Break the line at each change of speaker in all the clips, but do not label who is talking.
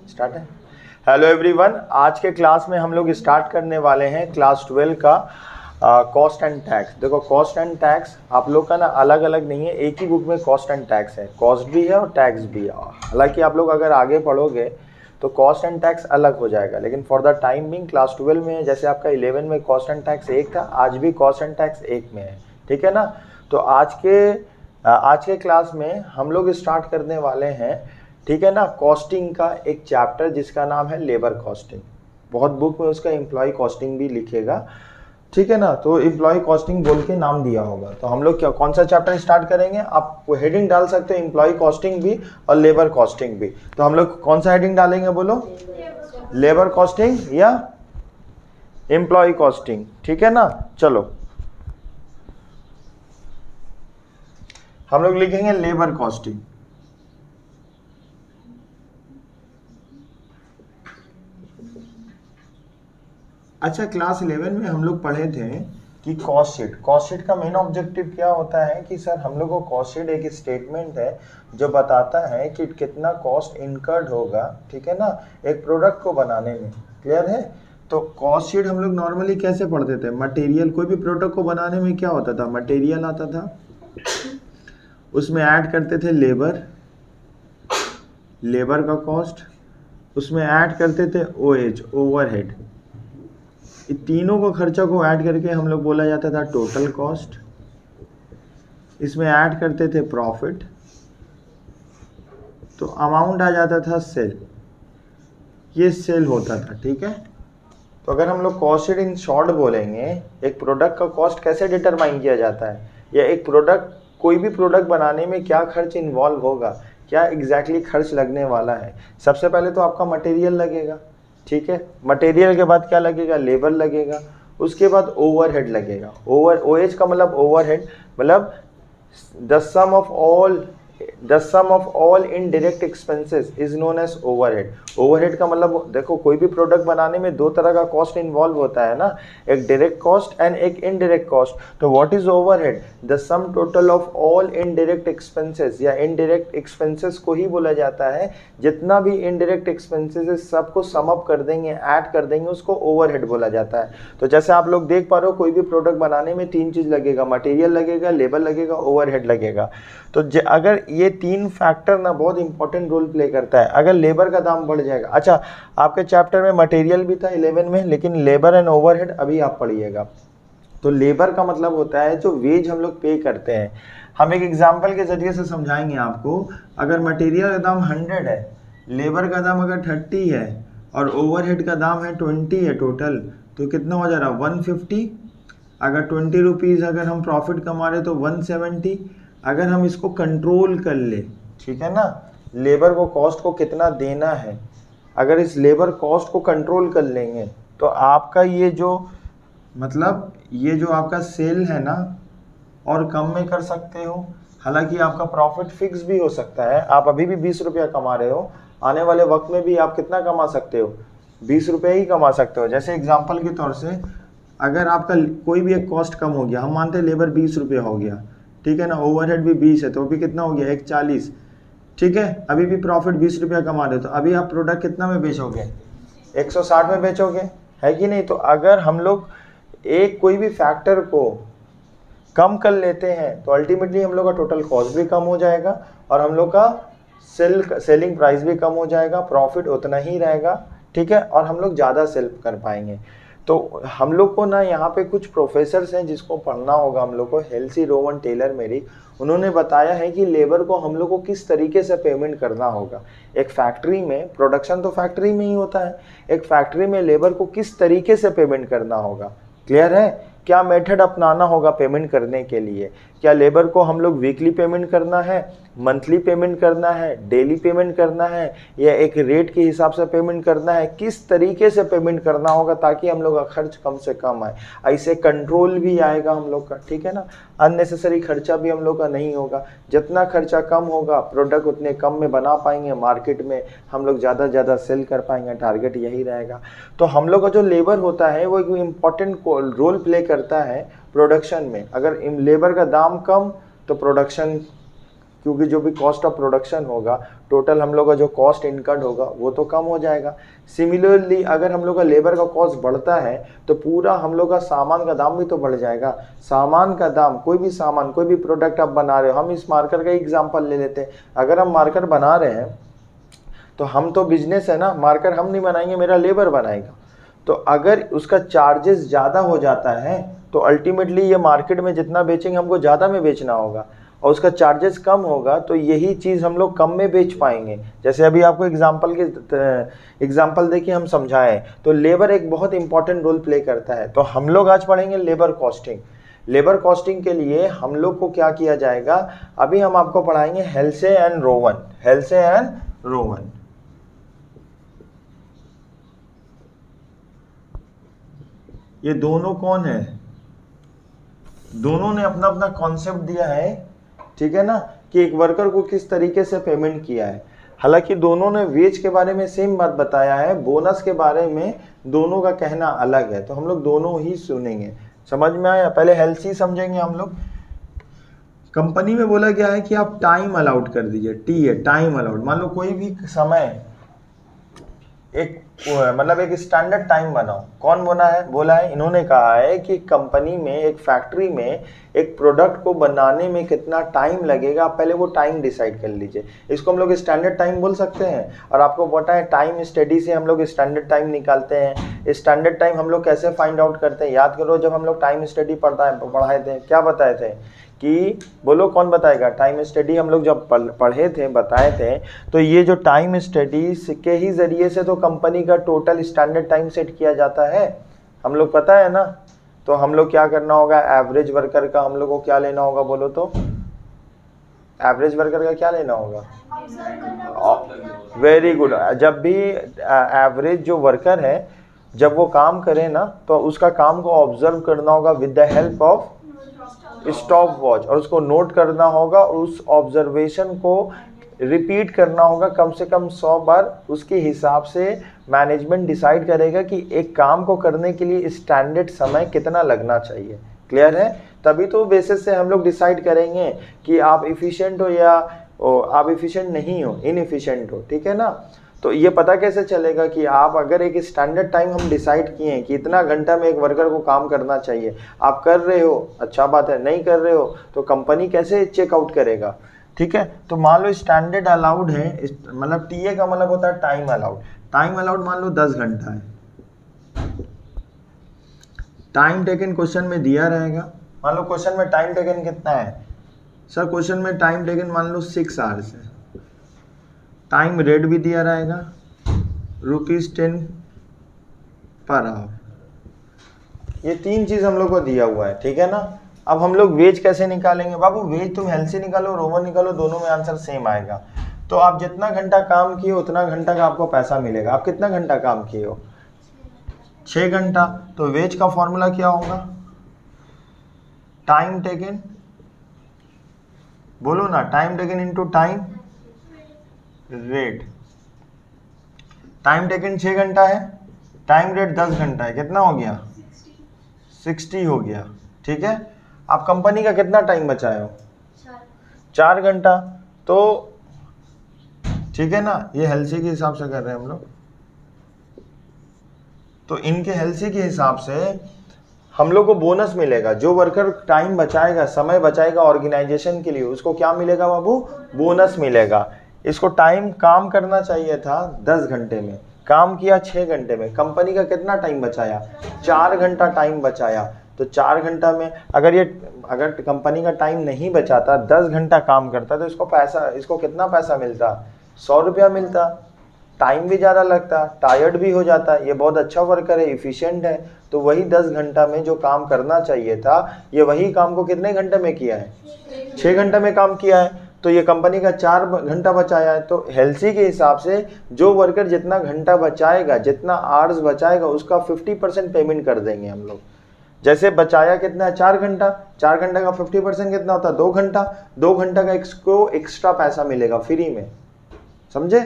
Start है। Hello everyone, आज के क्लास में हम लोग स्टार्ट करने वाले हैं क्लास 12 का कॉस्ट एंड टैक्स। देखो, कॉस्ट एंड टैक्स आप लोग का ना अलग अलग नहीं है, एक ही बुक में कॉस्ट एंड टैक्स है। कॉस्ट भी है और टैक्स भी है। हालांकि आप लोग अगर आगे पढ़ोगे तो कॉस्ट एंड टैक्स अलग हो जाएगा, लेकिन for the time being class 12 में जैसे आपका 11 में कॉस्ट एंड टैक्स एक था, आज भी कॉस्ट एंड टैक्स एक में है। ठीक है ना। तो आज के क्लास में हम लोग स्टार्ट करने वाले हैं, ठीक है ना, कॉस्टिंग का एक चैप्टर जिसका नाम है लेबर कॉस्टिंग। बहुत बुक में उसका एम्प्लॉय कॉस्टिंग भी लिखेगा, ठीक है ना। तो एम्प्लॉय कॉस्टिंग बोल के नाम दिया होगा। तो हम लोग क्या कौन सा चैप्टर स्टार्ट करेंगे, आप हेडिंग डाल सकते हो, एम्प्लॉय कॉस्टिंग भी और लेबर कॉस्टिंग भी। तो हम लोग कौन सा हेडिंग डालेंगे बोलो, लेबर कॉस्टिंग या एम्प्लॉय कॉस्टिंग, ठीक है ना। चलो हम लोग लिखेंगे लेबर कॉस्टिंग। अच्छा, क्लास 11 में हम लोग पढ़े थे कि कॉस्ट शीट का मेन ऑब्जेक्टिव क्या होता है कि सर हम लोग को कॉस्ट शीट एक स्टेटमेंट है जो बताता है कि कितना कॉस्ट इनकर्ड होगा, ठीक है ना, एक प्रोडक्ट को बनाने में। क्लियर है। तो कॉस्ट शीट हम लोग नॉर्मली कैसे पढ़ते थे, मटेरियल, कोई भी प्रोडक्ट को बनाने में क्या होता था, मटेरियल आता था, उसमें ऐड करते थे लेबर का कॉस्ट, उसमें ऐड करते थे OH ओवरहेड, तीनों को खर्चा को ऐड करके हम लोग बोला जाता था टोटल कॉस्ट। इसमें ऐड करते थे प्रॉफिट, तो अमाउंट आ जाता था सेल। ये सेल होता था, ठीक है। तो अगर हम लोग कॉस्ट शीट इन शॉर्ट बोलेंगे, एक प्रोडक्ट का कॉस्ट कैसे डिटरमाइन किया जाता है, या एक प्रोडक्ट, कोई भी प्रोडक्ट बनाने में क्या खर्च इन्वॉल्व होगा, क्या एग्जैक्टली खर्च लगने वाला है। सबसे पहले तो आपका मटेरियल लगेगा, ठीक है। मटेरियल के बाद क्या लगेगा, लेबर लगेगा, उसके बाद ओवरहेड लगेगा। OH का मतलब ओवरहेड, मतलब the sum of all indirect expenses is known as overhead. Overhead का मतलब देखो, कोई भी प्रोडक्ट बनाने में दो तरह का कॉस्ट इन्वॉल्व होता है ना, एक डायरेक्ट कॉस्ट एंड एक इनडायरेक्ट कॉस्ट। तो what is overhead, the sum total of all indirect expenses, या इनडायरेक्ट एक्सपेंसेस को ही बोला जाता है। जितना भी इनडायरेक्ट एक्सपेंसेस है सबको सम अप कर देंगे, ऐड कर देंगे, उसको ओवरहेड बोला जाता है। तो जैसे आप लोग देख पा रहे हो, कोई भी प्रोडक्ट बनाने में तीन चीज लगेगा, मटेरियल लगेगा, लेबर लगेगा, ओवरहेड लगेगा। तो अगर ये तीन फैक्टर ना बहुत इंपॉर्टेंट रोल प्ले करता है। अगर लेबर का दाम बढ़ जाएगा, अच्छा आपके चैप्टर में मटेरियल भी था 11 में, लेकिन लेबर एंड ओवरहेड अभी आप पढ़िएगा। तो लेबर का मतलब होता है जो वेज हम लोग पे करते हैं। हम एक एग्जांपल के जरिए से समझाएंगे आपको। अगर मटेरियल का दाम 100 है, लेबर का दाम अगर 30 है और ओवरहेड का दाम है 20 है टोटल, तो कितना हो जा रहा है 150। अगर 20 रुपीज़ अगर हम प्रॉफिट कमा रहे तो 170। अगर हम इसको कंट्रोल कर ले, ठीक है ना, लेबर को कॉस्ट को कितना देना है, अगर इस लेबर कॉस्ट को कंट्रोल कर लेंगे तो आपका ये जो मतलब ये जो आपका सेल है ना, और कम में कर सकते हो। हालांकि आपका प्रॉफिट फिक्स भी हो सकता है, आप अभी भी 20 रुपया कमा रहे हो, आने वाले वक्त में भी आप कितना कमा सकते हो, 20 रुपये ही कमा सकते हो। जैसे एग्जाम्पल के तौर से अगर आपका कोई भी एक कॉस्ट कम हो गया, हम मानते हैं लेबर 20 रुपये हो गया, ठीक है ना, ओवरहेड भी 20 है, तो अभी कितना हो गया 140, ठीक है। अभी भी प्रॉफिट 20 रुपया कमा रहे हो, तो अभी आप प्रोडक्ट कितना में बेचोगे, 160 में बेचोगे, है कि नहीं। तो अगर हम लोग एक कोई भी फैक्टर को कम कर लेते हैं तो अल्टीमेटली हम लोग का टोटल कॉस्ट भी कम हो जाएगा और हम लोग का सेलिंग प्राइस भी कम हो जाएगा, प्रॉफिट उतना ही रहेगा, ठीक है, और हम लोग ज़्यादा सेल कर पाएंगे। तो हम लोग को ना यहाँ पे कुछ प्रोफेसर्स हैं जिसको पढ़ना होगा हम लोग को, हेल्सी, रोवन, टेलर, मेरिक, उन्होंने बताया है कि लेबर को हम लोग को किस तरीके से पेमेंट करना होगा। एक फैक्ट्री में, प्रोडक्शन तो फैक्ट्री में ही होता है, एक फैक्ट्री में लेबर को किस तरीके से पेमेंट करना होगा। क्लियर है, क्या मेथड अपनाना होगा पेमेंट करने के लिए। क्या लेबर को हम लोग वीकली पेमेंट करना है, मंथली पेमेंट करना है, डेली पेमेंट करना है, या एक रेट के हिसाब से पेमेंट करना है, किस तरीके से पेमेंट करना होगा ताकि हम लोग का खर्च कम से कम आए। ऐसे कंट्रोल भी आएगा हम लोग का, ठीक है ना, अननेसेसरी खर्चा भी हम लोग का नहीं होगा। जितना खर्चा कम होगा प्रोडक्ट उतने कम में बना पाएंगे, मार्केट में हम लोग ज़्यादा से ज़्यादा सेल कर पाएंगे, टारगेट यही रहेगा। तो हम लोग का जो लेबर होता है वो एक इम्पॉर्टेंट रोल प्ले करता है प्रोडक्शन में। अगर लेबर का दाम कम तो प्रोडक्शन क्योंकि जो भी कॉस्ट ऑफ प्रोडक्शन होगा, टोटल हम लोग का जो कॉस्ट इनकर्ड होगा वो तो कम हो जाएगा। सिमिलरली अगर हम लोग का लेबर का कॉस्ट बढ़ता है तो पूरा हम लोग का सामान का दाम भी तो बढ़ जाएगा। सामान का दाम, कोई भी सामान, कोई भी प्रोडक्ट आप बना रहे हो, हम इस मार्कर का एग्जाम्पल ले लेते हैं। अगर हम मार्कर बना रहे हैं तो हम तो बिजनेस है ना, मार्कर हम नहीं बनाएंगे, मेरा लेबर बनाएगा। तो अगर उसका चार्जेस ज़्यादा हो जाता है तो अल्टीमेटली ये मार्केट में जितना बेचेंगे हमको ज़्यादा में बेचना होगा, और उसका चार्जेस कम होगा तो यही चीज़ हम लोग कम में बेच पाएंगे। जैसे अभी आपको एग्जाम्पल देखिए हम समझाएं, तो लेबर एक बहुत इंपॉर्टेंट रोल प्ले करता है। तो हम लोग आज पढ़ेंगे लेबर कॉस्टिंग। लेबर कॉस्टिंग के लिए हम लोग को क्या किया जाएगा, अभी हम आपको पढ़ाएंगे हेल्से एंड रोवन। हेल्से एंड रोवन, ये दोनों कौन है, दोनों ने अपना अपना कॉन्सेप्ट दिया है, ठीक है ना, कि एक वर्कर को किस तरीके से पेमेंट किया है। हालांकि दोनों ने वेज के बारे में सेम बात बताया है, बोनस के बारे में दोनों का कहना अलग है। तो हम लोग दोनों ही सुनेंगे, समझ में आया। पहले हेल्सी समझेंगे हम लोग। कंपनी में बोला गया है कि आप टाइम अलाउड कर दीजिए, टी है टाइम अलाउड। मान लो कोई भी समय एक मतलब एक स्टैंडर्ड टाइम बनाओ। कौन बोला है इन्होंने कहा है कि कंपनी में, एक फैक्ट्री में एक प्रोडक्ट को बनाने में कितना टाइम लगेगा, आप पहले वो टाइम डिसाइड कर लीजिए। इसको हम लोग स्टैंडर्ड टाइम बोल सकते हैं। और आपको पता है टाइम स्टडी से हम लोग स्टैंडर्ड टाइम निकालते हैं। स्टैंडर्ड टाइम हम लोग कैसे फाइंड आउट करते हैं, याद करो जब हम लोग टाइम स्टडी पढ़ाए थे क्या बताए थे कि, बोलो कौन बताएगा, टाइम स्टडी हम लोग जब पढ़े थे, बताए थे। तो ये जो टाइम स्टडी के ही जरिए से तो कंपनी का टोटल स्टैंडर्ड टाइम सेट किया जाता है, हम लोग पता है ना। तो हम लोग क्या करना होगा, एवरेज वर्कर का हम लोग को क्या लेना होगा, बोलो तो एवरेज वर्कर का क्या लेना होगा, वेरी गुड। जब भी एवरेज जो वर्कर है जब वो काम करे ना तो उसका काम को ऑब्जर्व करना होगा with the help of stop watch, और उसको नोट करना होगा, उस ऑब्जर्वेशन को रिपीट करना होगा कम से कम 100 बार। उसके हिसाब से मैनेजमेंट डिसाइड करेगा कि एक काम को करने के लिए स्टैंडर्ड समय कितना लगना चाहिए। क्लियर है? तभी तो बेसिस से हम लोग डिसाइड करेंगे कि आप इफिशिएंट हो या आप इफिशिएंट नहीं हो, इनएफिशिएंट हो, ठीक है ना। तो ये पता कैसे चलेगा कि आप अगर एक स्टैंडर्ड टाइम हम डिसाइड किए हैं कि इतना घंटा में एक वर्कर को काम करना चाहिए, आप कर रहे हो, अच्छा बात है, नहीं कर रहे हो तो कंपनी कैसे चेकआउट करेगा, ठीक है। तो मान लो स्टैंडर्ड अलाउड है, मतलब टीए का मतलब होता है टाइम अलाउड। टाइम अलाउड मान लो 10 घंटा है। टाइम टेकन क्वेश्चन में दिया रहेगा, मान लो क्वेश्चन में टाइम टेकन कितना है सर, क्वेश्चन में टाइम टेकन मान लो 6 आवर्स है। टाइम रेट भी दिया रहेगा ₹10 पर आवर। ये 3 चीज हम लोग को दिया हुआ है, ठीक है ना। अब हम लोग वेज कैसे निकालेंगे, बाबू वेज तुम हेल्सी निकालो, रोमन निकालो, दोनों में आंसर सेम आएगा। तो आप जितना घंटा काम किए उतना घंटा का आपको पैसा मिलेगा। आप कितना घंटा काम किए हो, 6 घंटा, तो वेज का फॉर्मूला क्या होगा, टाइम टेकन, बोलो ना, time taken into time rate. Time taken 6 घंटा है, टाइम रेट 10 घंटा है, कितना हो गया, 60 हो गया, ठीक है। आप कंपनी का कितना टाइम बचाए हो, 4 घंटा, तो ठीक है ना। ये हेल्सी के हिसाब से कर रहे हैं हम लोग। तो इनके हेल्सी के हिसाब से हम लोग को बोनस मिलेगा। जो वर्कर टाइम बचाएगा, समय बचाएगा ऑर्गेनाइजेशन के लिए, उसको क्या मिलेगा बाबू, बोनस मिलेगा। इसको टाइम काम करना चाहिए था 10 घंटे में, काम किया 6 घंटे में, कंपनी का कितना टाइम बचाया, 4 घंटा टाइम बचाया। तो 4 घंटा में अगर कंपनी का टाइम नहीं बचाता, 10 घंटा काम करता, तो इसको कितना पैसा मिलता, 100 रुपया मिलता। टाइम भी ज़्यादा लगता, टायर्ड भी हो जाता। ये बहुत अच्छा वर्कर है, इफिशिएंट है, तो वही 10 घंटा में जो काम करना चाहिए था, ये वही काम को कितने घंटे में किया है, 6 घंटे में काम किया है। तो ये कंपनी का 4 घंटा बचाया है। तो हेल्सी के हिसाब से जो वर्कर जितना घंटा बचाएगा, जितना आवर्स बचाएगा, उसका 50% पेमेंट कर देंगे हम लोग। जैसे बचाया कितना है, 4 घंटा, 4 घंटे का 50% कितना होता है, 2 घंटा। 2 घंटा का इसको एक्स्ट्रा पैसा मिलेगा फ्री में, समझे।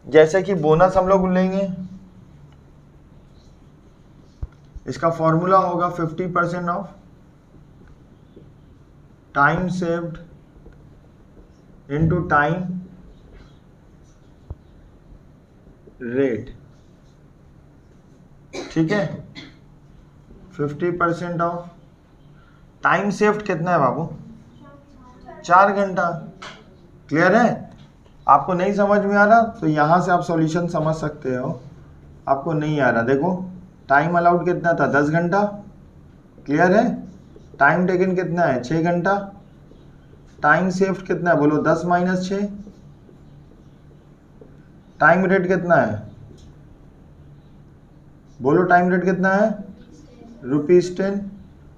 जैसे कि बोनस हम लोग लेंगे, इसका फॉर्मूला होगा 50% of time saved into time rate, ठीक है। 50% ऑफ टाइम सेव्ड कितना है बाबू? 4 घंटा। क्लियर है? आपको नहीं समझ में आ रहा तो यहां से आप सॉल्यूशन समझ सकते हो। आपको नहीं आ रहा, देखो टाइम अलाउड कितना था? 10 घंटा। क्लियर है? टाइम टेकन कितना है? 6 घंटा। टाइम सेव्ड कितना है? बोलो 10 माइनस 6। टाइम रेट कितना है? बोलो टाइम रेट कितना है? ₹10।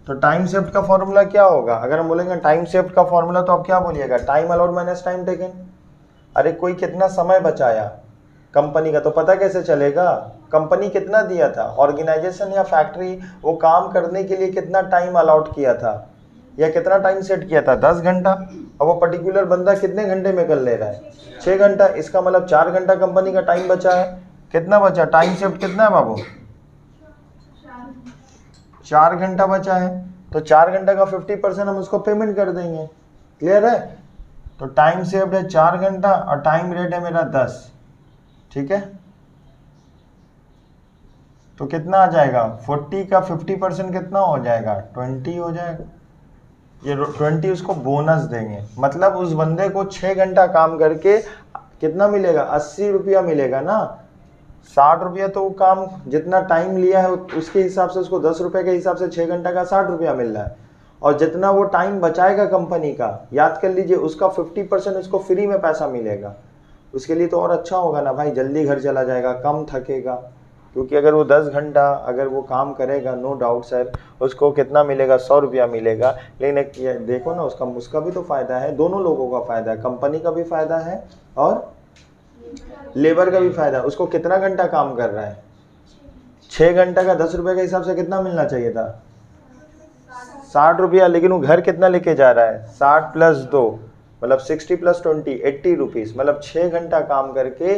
तो टाइम सेव्ड का फॉर्मूला क्या होगा? अगर हम बोलेंगे टाइम सेव्ड का फॉर्मूला तो आप क्या बोलिएगा? Time allowed minus time taken. अरे कोई कितना समय बचाया कंपनी का तो पता कैसे चलेगा? कंपनी कितना दिया था, ऑर्गेनाइजेशन या फैक्ट्री वो काम करने के लिए कितना टाइम अलाउट किया था या कितना टाइम सेट किया था? 10 घंटा। और वो पर्टिकुलर बंदा कितने घंटे में कर ले रहा है? 6 घंटा। इसका मतलब 4 घंटा कंपनी का टाइम बचा है। कितना बचा? टाइम सेव्ड कितना है बाबू? 4 घंटा बचा है। तो 4 घंटा का 50% हम उसको पेमेंट कर देंगे। क्लियर है? तो टाइम सेव्ड है 4 घंटा और टाइम रेट है मेरा 10। ठीक है, तो कितना आ जाएगा? 40 का 50% कितना हो जाएगा? 20 हो जाएगा। ये 20 उसको बोनस देंगे, मतलब उस बंदे को 6 घंटा काम करके कितना मिलेगा? 80 रुपया मिलेगा ना। 60 रुपया तो वो काम जितना टाइम लिया है उसके हिसाब से उसको 10 रुपये के हिसाब से 6 घंटा का 60 रुपया मिल रहा है। और जितना वो टाइम बचाएगा कंपनी का, याद कर लीजिए, उसका 50% उसको फ्री में पैसा मिलेगा। उसके लिए तो और अच्छा होगा ना भाई, जल्दी घर चला जाएगा, कम थकेगा। क्योंकि अगर वो 10 घंटा अगर वो काम करेगा, नो डाउट सर, उसको कितना मिलेगा? 100 रुपया मिलेगा। लेकिन देखो ना, उसका भी तो फ़ायदा है, दोनों लोगों का फ़ायदा है, कंपनी का भी फ़ायदा है और लेबर का भी फ़ायदा है। उसको कितना घंटा काम कर रहा है? 6 घंटा का 10 रुपये के हिसाब से कितना मिलना चाहिए था? 60 रुपया। लेकिन वो घर कितना लेके जा रहा है? 60 + 2 मतलब 60 + 20 80 रुपीज़, मतलब 6 घंटा काम करके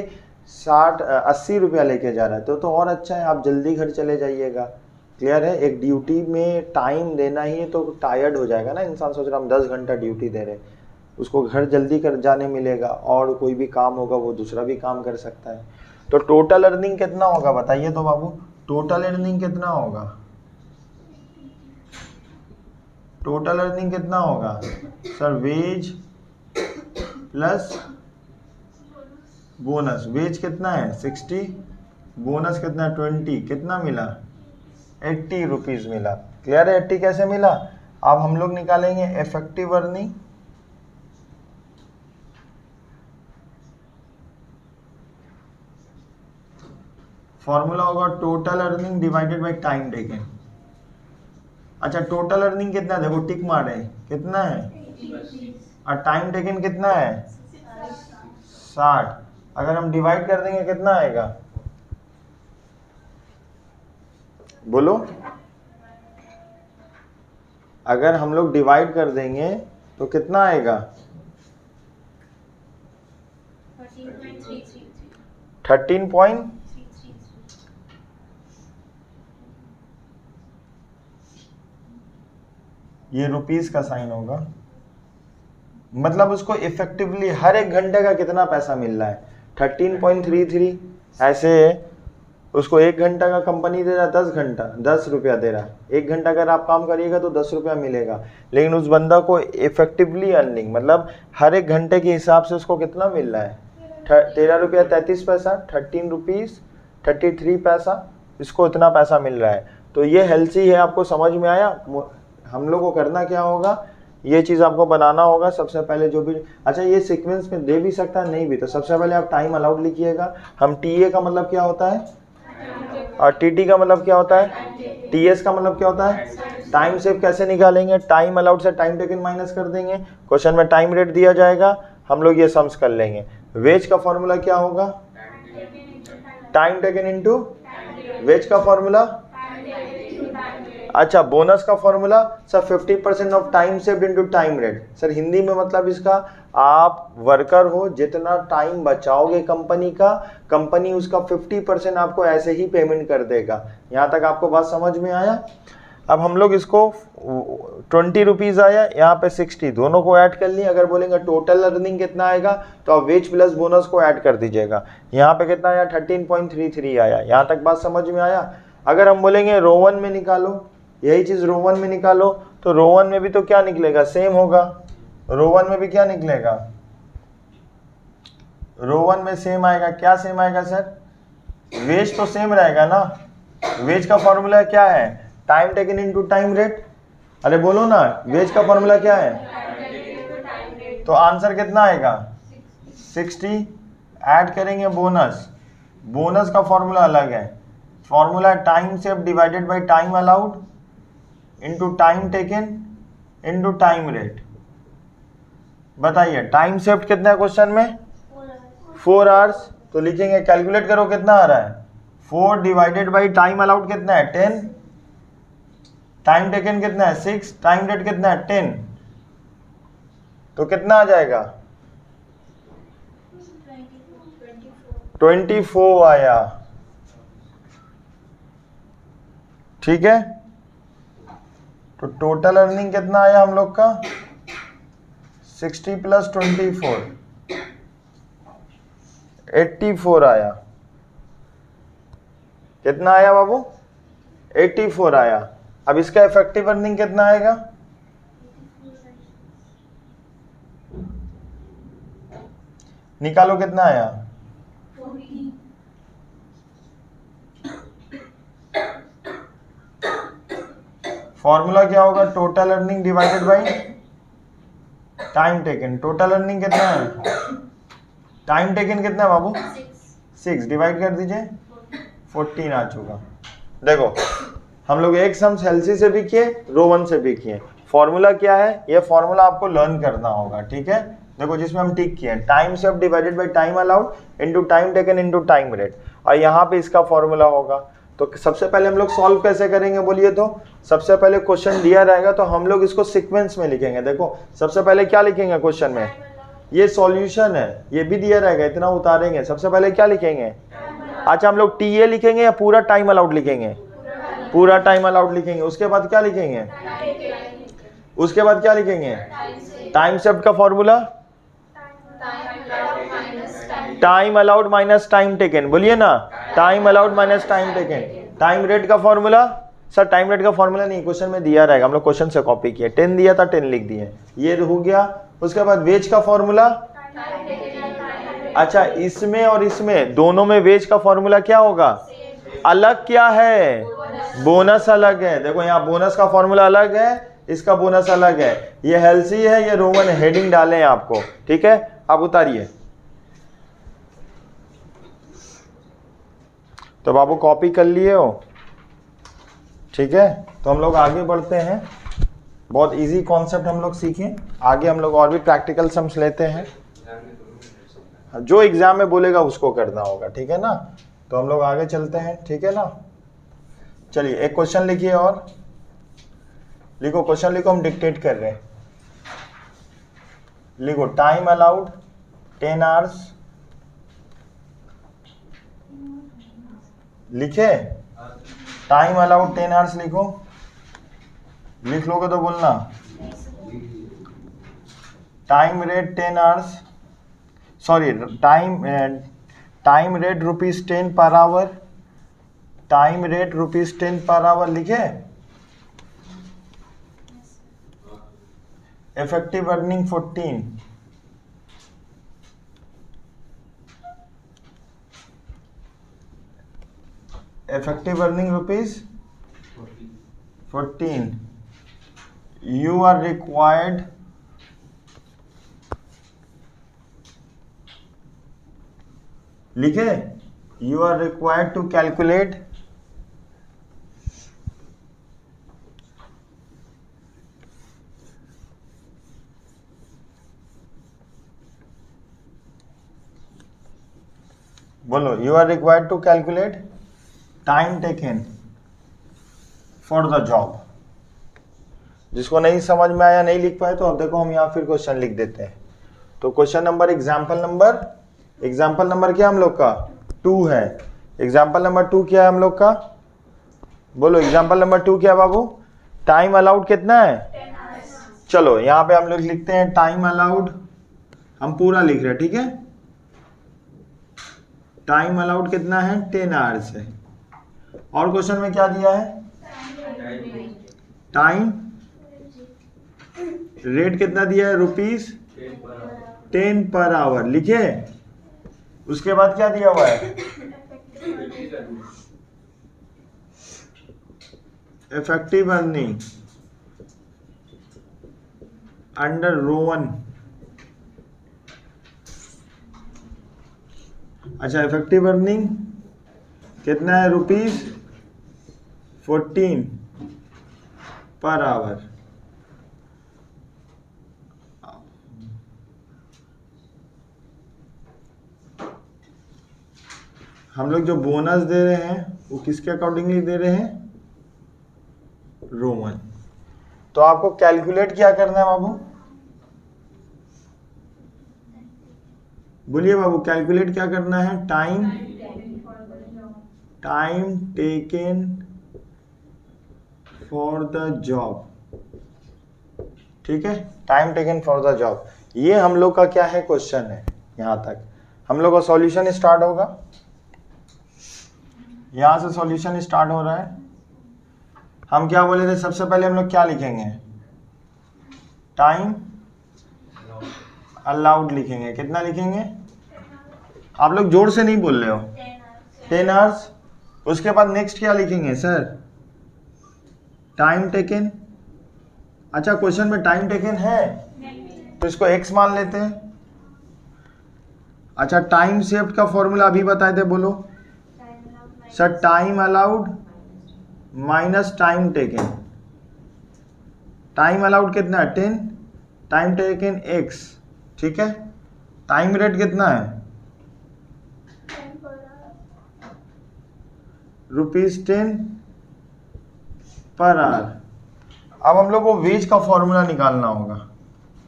80 रुपया लेके जा रहा है। तो और अच्छा है, आप जल्दी घर चले जाइएगा। क्लियर है? एक ड्यूटी में टाइम देना ही तो टायर्ड हो जाएगा ना इंसान, सोच रहा हम 10 घंटा ड्यूटी दे रहे, उसको घर जल्दी कर जाने मिलेगा और कोई भी काम होगा वो दूसरा भी काम कर सकता है। तो टोटल अर्निंग कितना होगा बताइए तो बाबू? टोटल अर्निंग कितना होगा? टोटल अर्निंग कितना होगा sir? Wage plus bonus. Wage कितना है? 60, बोनस कितना है? 20, कितना मिला? 80 रुपीज़ मिला। क्लियर है? 80 कैसे मिला? अब हम लोग निकालेंगे इफेक्टिव अर्निंग। फॉर्मूला होगा total earning divided by time taken. अच्छा, टोटल अर्निंग कितना है? देखो टिक मारे, कितना है? और टाइम टेकन कितना है? 60। अगर हम डिवाइड कर देंगे कितना आएगा? बोलो, अगर हम लोग डिवाइड कर देंगे तो कितना आएगा? 13 ये रुपीस का साइन होगा, मतलब उसको इफेक्टिवली हर एक घंटे का कितना पैसा मिल रहा है? 13.33। ऐसे उसको 1 घंटा का कंपनी दे रहा है, 10 घंटा 10 रुपया दे रहा है। 1 घंटा अगर आप काम करिएगा तो 10 रुपया मिलेगा। लेकिन उस बंदा को इफेक्टिवली अर्निंग मतलब हर एक घंटे के हिसाब से उसको कितना मिल रहा है? 13 रुपया 33 पैसा, 13 रुपीज़ 33 पैसा, इसको इतना पैसा मिल रहा है। तो ये हेल्थी है। आपको समझ में आया? हम लोग को करना क्या होगा, ये चीज़ आपको बनाना होगा। सबसे पहले जो भी, अच्छा ये सीक्वेंस में दे भी सकता है, नहीं भी, तो सबसे पहले आप टाइम अलाउड लिखिएगा। हम टीए का मतलब क्या होता है और टीटी का मतलब क्या होता है, टीएस का मतलब क्या होता है? टाइम सेव कैसे निकालेंगे? टाइम अलाउड से टाइम टेकन माइनस कर देंगे। क्वेश्चन में टाइम रेट दिया जाएगा, हम लोग ये सम्स कर लेंगे। वेज का फॉर्मूला क्या होगा? टाइम टेकन इनटू वेज का फॉर्मूला। अच्छा, बोनस का formula sir 50% of time saved into time rate. Sir Hindi में मतलब इसका, आप वर्कर हो, जितना टाइम बचाओगे कंपनी का, कंपनी उसका 50% आपको ऐसे ही पेमेंट कर देगा। यहाँ तक आपको बात समझ में आया? अब हम लोग इसको 20 रुपीज़ आया, यहाँ पे 60, दोनों को ऐड कर लिए। अगर बोलेंगे टोटल अर्निंग कितना आएगा तो आप वेज प्लस बोनस को ऐड कर दीजिएगा। यहाँ पे कितना आया 13.33 आया। यहाँ तक बात समझ में आया। अगर हम बोलेंगे रो 1 में निकालो, यही चीज़ रो 1 में निकालो, तो रो 1 में भी तो क्या निकलेगा, सेम होगा। रो 1 में भी क्या निकलेगा, रो 1 में सेम आएगा। क्या सेम आएगा सर, वेज तो सेम रहेगा ना। वेज का फॉर्मूला क्या है, time taken into time rate. अरे बोलो ना, वेज का फॉर्मूला क्या है, तो आंसर कितना आएगा 60। ऐड करेंगे बोनस, बोनस का फॉर्मूला अलग है। Formula time save divided by time allowed into time taken into time rate. बताइए टाइम सेव्ड कितना है क्वेश्चन में, 4 आवर्स। तो लिखेंगे, कैलकुलेट करो कितना आ रहा है, 4 डिवाइडेड बाई टाइम अलाउड कितना है 10, टाइम टेकन कितना है 6, टाइम रेट कितना है 10, तो कितना आ जाएगा 24 आया। ठीक है, तो टोटल अर्निंग कितना आया हम लोग का 60 प्लस 24 84 आया। कितना आया बाबू, 84 आया। अब इसका इफेक्टिव अर्निंग कितना आएगा, निकालो कितना आया, फॉर्मूला क्या होगा, total earning divided by time taken. Total earning कितना है, टाइम टेकन कितना है बाबू 6, डिवाइड कर दीजिए 14 आ चुका। देखो हम लोग एक सम सेल्सी से भी किए, रो 1 से भी किए। फॉर्मूला क्या है, ये फॉर्मूला आपको लर्न करना होगा। ठीक है, देखो जिसमें हम टिक किए time save divided by time allowed into time taken into time rate, और यहाँ पे इसका फॉर्मूला होगा। तो सबसे पहले हम लोग सॉल्व कैसे करेंगे बोलिए, तो सबसे पहले क्वेश्चन दिया रहेगा तो हम लोग इसको सीक्वेंस में लिखेंगे। देखो सबसे पहले क्या लिखेंगे क्वेश्चन में, ये सॉल्यूशन है, ये भी दिया रहेगा, इतना उतारेंगे। सबसे पहले क्या लिखेंगे, अच्छा हम लोग टीए लिखेंगे या पूरा टाइम अलाउड लिखेंगे, पूरा टाइम अलाउड लिखेंगे। उसके बाद क्या लिखेंगे, उसके बाद क्या लिखेंगे, टाइम सेव्ड का formula time allowed minus time taken, बोलिए ना, time allowed minus time taken. Time rate का फॉर्मूला, सर टाइम रेट का फॉर्मूला नहीं, क्वेश्चन में दिया रहेगा, हम लोग क्वेश्चन से कॉपी किए, 10 दिया था 10 लिख दिए, ये हो गया। उसके बाद वेज का फॉर्मूला, अच्छा इसमें और इसमें दोनों में वेज का फॉर्मूला क्या होगा, अलग क्या है, बोनस अलग है। देखो यहाँ बोनस का फॉर्मूला अलग है, इसका बोनस अलग है। ये हेल्सी है, ये रो 1 हेडिंग डाले हैं आपको। ठीक है, आप उतारिए। तो बाबू कॉपी कर लिए हो, ठीक है। तो हम लोग आगे बढ़ते हैं, बहुत इजी कॉन्सेप्ट हम लोग सीखें। आगे हम लोग और भी प्रैक्टिकल सम्स लेते हैं, जो एग्जाम में बोलेगा उसको करना होगा, ठीक है ना। तो हम लोग आगे चलते हैं, ठीक है ना। चलिए एक क्वेश्चन लिखिए और लिखो, क्वेश्चन लिखो, हम डिक्टेट कर रहे हैं। लिखो टाइम अलाउड 10 आवर्स, लिखे टाइम अलाउड 10 आवर्स लिखो, लिख लोगे तो बोलना। Time rate 10 hours, sorry time rate ₹10 per hour, time rate ₹10 per hour लिखे। Effective earning 14, effective earning rupees 14. You are required लिखे, you are required to calculate बोलो, you are required to calculate time taken for the job. जिसको नहीं समझ में आया, नहीं लिख पाए, तो अब देखो हम यहाँ फिर क्वेश्चन लिख देते हैं। तो क्वेश्चन नंबर एग्जाम्पल नंबर क्या हम लोग का 2 है। एग्जाम्पल नंबर 2 क्या है हम लोग का, बोलो एग्जाम्पल नंबर 2 क्या है बाबू। टाइम अलाउड कितना है? चलो यहाँ पे हम लोग लिखते हैं टाइम अलाउड, हम पूरा लिख रहे हैं, ठीक है। टाइम अलाउड कितना है? 10 आवर्स है। और क्वेश्चन में क्या दिया है? टाइम रेट कितना दिया है? ₹10 पर आवर लिखे। उसके बाद क्या दिया हुआ है? Effective earning under Rowan. अच्छा, इफेक्टिव अर्निंग कितना है? ₹14 पर आवर। हम लोग जो बोनस दे रहे हैं वो किसके अकॉर्डिंगली दे रहे हैं? रोमन। तो आपको कैलकुलेट क्या करना है बाबू? बोलिए बाबू, कैलकुलेट क्या करना है? Time taken for the job, ठीक है। Time taken for the job, ये हम लोग का क्या है? क्वेश्चन है। यहां तक हम लोग का सॉल्यूशन स्टार्ट होगा। यहां से सॉल्यूशन स्टार्ट हो रहा है। हम क्या बोले थे? सबसे पहले हम लोग क्या लिखेंगे? टाइम अलाउड लिखेंगे। कितना लिखेंगे? आप लोग जोर से नहीं बोल रहे हो। 10 आवर्स। उसके बाद नेक्स्ट क्या लिखेंगे सर? Time taken. अच्छा, क्वेश्चन में टाइम टेकन है तो इसको x मान लेते हैं। अच्छा, टाइम सेव्ड का फॉर्मूला अभी बताए थे, बोलो sir. Time allowed minus time taken. Time allowed कितना है? 10, टाइम टेकन x, ठीक है। टाइम रेट कितना है? ₹10 पर आवर। अब हम लोग को वेज का फॉर्मूला निकालना होगा।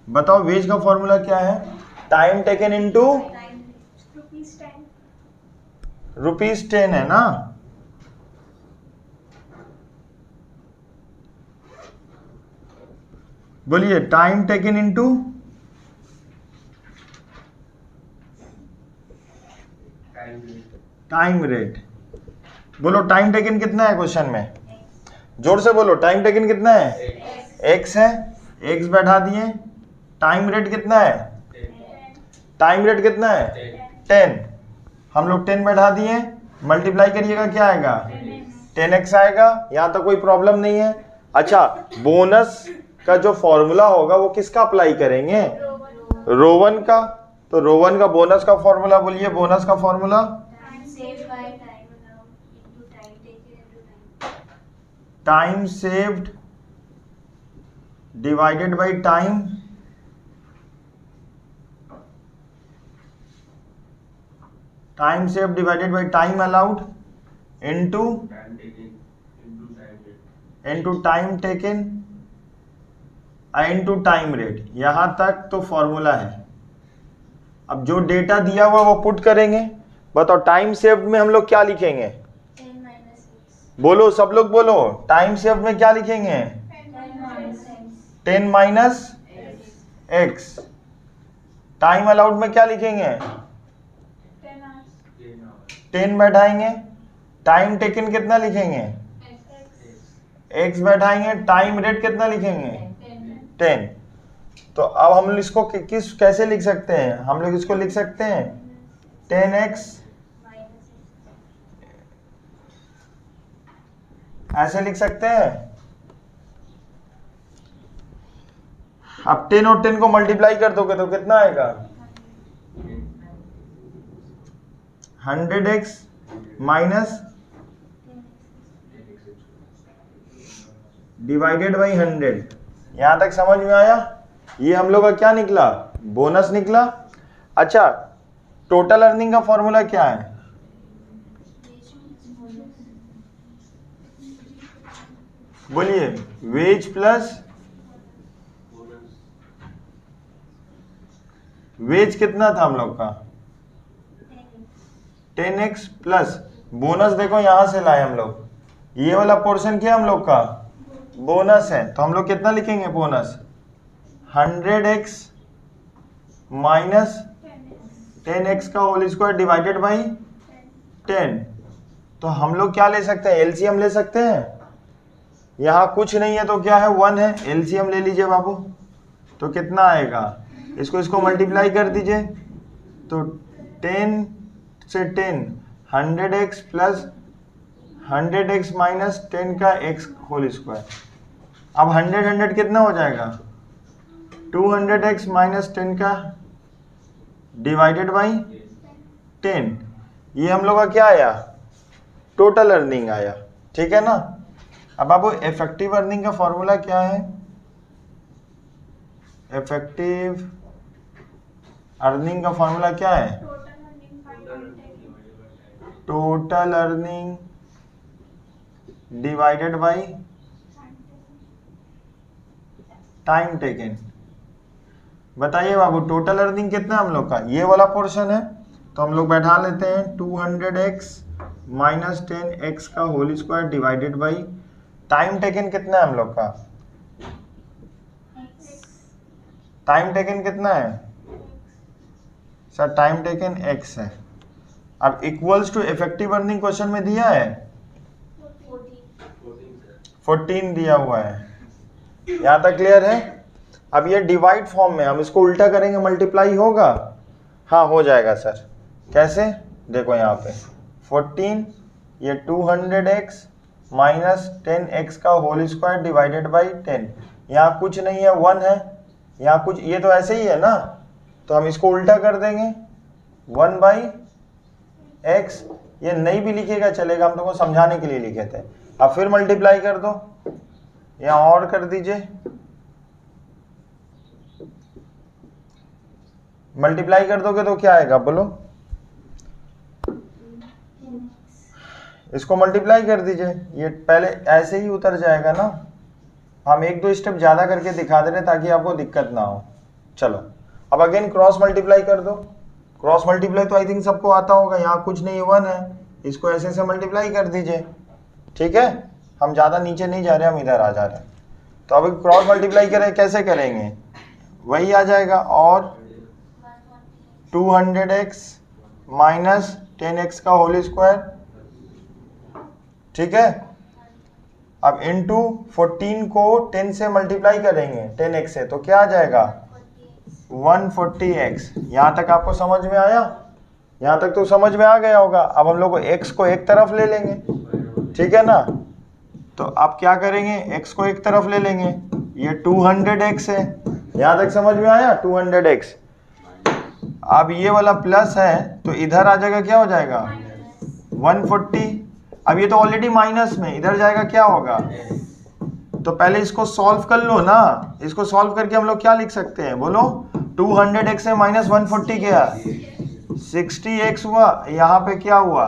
बताओ वेज का फॉर्मूला क्या है? टाइम टेकन इनटू ₹10 है ना। बोलिए time taken into time rate. बोलो टाइम टेकन कितना है क्वेश्चन में? जोर से बोलो, टाइम टेकन कितना है? x है, x बैठा दिए। टाइम रेट कितना है? टाइम रेट कितना है? 10। हम लोग 10 बैठा दिए, मल्टीप्लाई करिएगा, क्या आएगा? 10x आएगा। यहां तक कोई प्रॉब्लम नहीं है। अच्छा, बोनस का जो फॉर्मूला होगा वो किसका अप्लाई करेंगे? रोवन का। तो रोवन का बोनस का फॉर्मूला बोलिए। बोनस का formula time saved divided by time saved divided by time allowed into time taken into time rate. यहां तक तो फॉर्मूला है। अब जो डेटा दिया हुआ वो पुट करेंगे। बताओ टाइम सेव्ड में हम लोग क्या लिखेंगे? बोलो सब लोग बोलो, टाइम सेव्ड में क्या लिखेंगे? 10 माइनस एक्स। टाइम अलाउड में क्या लिखेंगे? 10 बैठाएंगे। टाइम टेकन कितना लिखेंगे? x बैठाएंगे। टाइम रेट कितना लिखेंगे? 10। तो अब हम इसको कैसे लिख सकते हैं? हम लोग इसको लिख सकते हैं 10x, ऐसे लिख सकते हैं। अब 10 और 10 को मल्टीप्लाई कर दोगे तो कितना आएगा? 100x minus divided by 100। यहां तक समझ में आया? ये हम लोग का क्या निकला? बोनस निकला। अच्छा, टोटल अर्निंग का फॉर्मूला क्या है? बोलिए वेज प्लस वेज कितना था हम लोग का? 10x plus bonus. देखो यहां से लाए हम लोग, ये वाला पोर्शन क्या हम लोग का? बोनस है, तो हम लोग कितना लिखेंगे बोनस, 100x माइनस 10x का होल स्क्वायर डिवाइडेड बाई 10। तो हम लोग क्या ले सकते हैं, एलसीएम ले सकते हैं। यहाँ कुछ नहीं है तो क्या है, 1 है, एलसीएम ले लीजिए बाबू। तो कितना आएगा, इसको मल्टीप्लाई कर दीजिए, तो 10 से 10 100x प्लस 100x माइनस 10 का x होल स्क्वायर। अब 100 कितना हो जाएगा, 200x माइनस 10 का डिवाइडेड बाई 10। ये हम लोग का क्या आया, टोटल अर्निंग आया, ठीक है ना। अब बाबू इफेक्टिव अर्निंग का फॉर्मूला क्या है, इफेक्टिव अर्निंग का फॉर्मूला क्या है, total earning divided by time taken. बताइए बाबू टोटल अर्निंग कितना है हम लोग का, ये वाला पोर्शन है, तो हम लोग बैठा लेते हैं 200x माइनस 10x का whole square divided by time taken कितना है हम लोग का, टाइम टेकन कितना है सर, टाइम टेकन x है। अब equals to effective earning question में दिया है 14 दिया हुआ है, यहां तक क्लियर है। अब ये डिवाइड फॉर्म में, हम इसको उल्टा करेंगे मल्टीप्लाई होगा, हाँ हो जाएगा सर। कैसे, देखो यहाँ पे 14, ये 200x माइनस 10x का होल स्क्वायर डिवाइडेड बाई 10। यहाँ कुछ नहीं है, 1 है, यहाँ कुछ, ये तो ऐसे ही है ना, तो हम इसको उल्टा कर देंगे 1/x। ये नहीं भी लिखेगा चलेगा, हम तुमको समझाने के लिए लिखे थे। अब फिर मल्टीप्लाई कर दो, यहाँ और कर दीजिए, मल्टीप्लाई कर दोगे तो क्या आएगा बोलो, इसको मल्टीप्लाई कर दीजिए, ये पहले ऐसे ही उतर जाएगा ना। हम 1-2 स्टेप ज़्यादा करके दिखा दे रहे ताकि आपको दिक्कत ना हो। चलो अब अगेन क्रॉस मल्टीप्लाई कर दो, क्रॉस मल्टीप्लाई तो आई थिंक सबको आता होगा, यहाँ कुछ नहीं 1 है, इसको ऐसे से मल्टीप्लाई कर दीजिए, ठीक है। हम ज़्यादा नीचे नहीं जा रहे, हम इधर आ जा रहे हैं। तो अब क्रॉस मल्टीप्लाई करें, कैसे करेंगे, वही आ जाएगा, और 200x माइनस 10x का होल स्क्वायर, ठीक है। अब इनटू 14 को 10 से मल्टीप्लाई करेंगे 10x से, तो क्या आ जाएगा 140x। यहाँ तक आपको समझ में आया, यहाँ तक तो समझ में आ गया होगा। अब हम लोग x को एक तरफ ले लेंगे, ठीक है ना। तो आप क्या करेंगे, x को एक तरफ ले लेंगे, ये 200x है, यहाँ तक समझ में आया 200x। अब ये वाला प्लस है तो इधर आ जाएगा, क्या हो जाएगा 140। अब ये तो ऑलरेडी माइनस में, इधर जाएगा क्या होगा, तो पहले इसको सॉल्व कर लो ना। इसको सॉल्व करके हम लोग क्या लिख सकते हैं बोलो, 200x से माइनस 140 क्या, 60x हुआ। यहाँ पे क्या हुआ,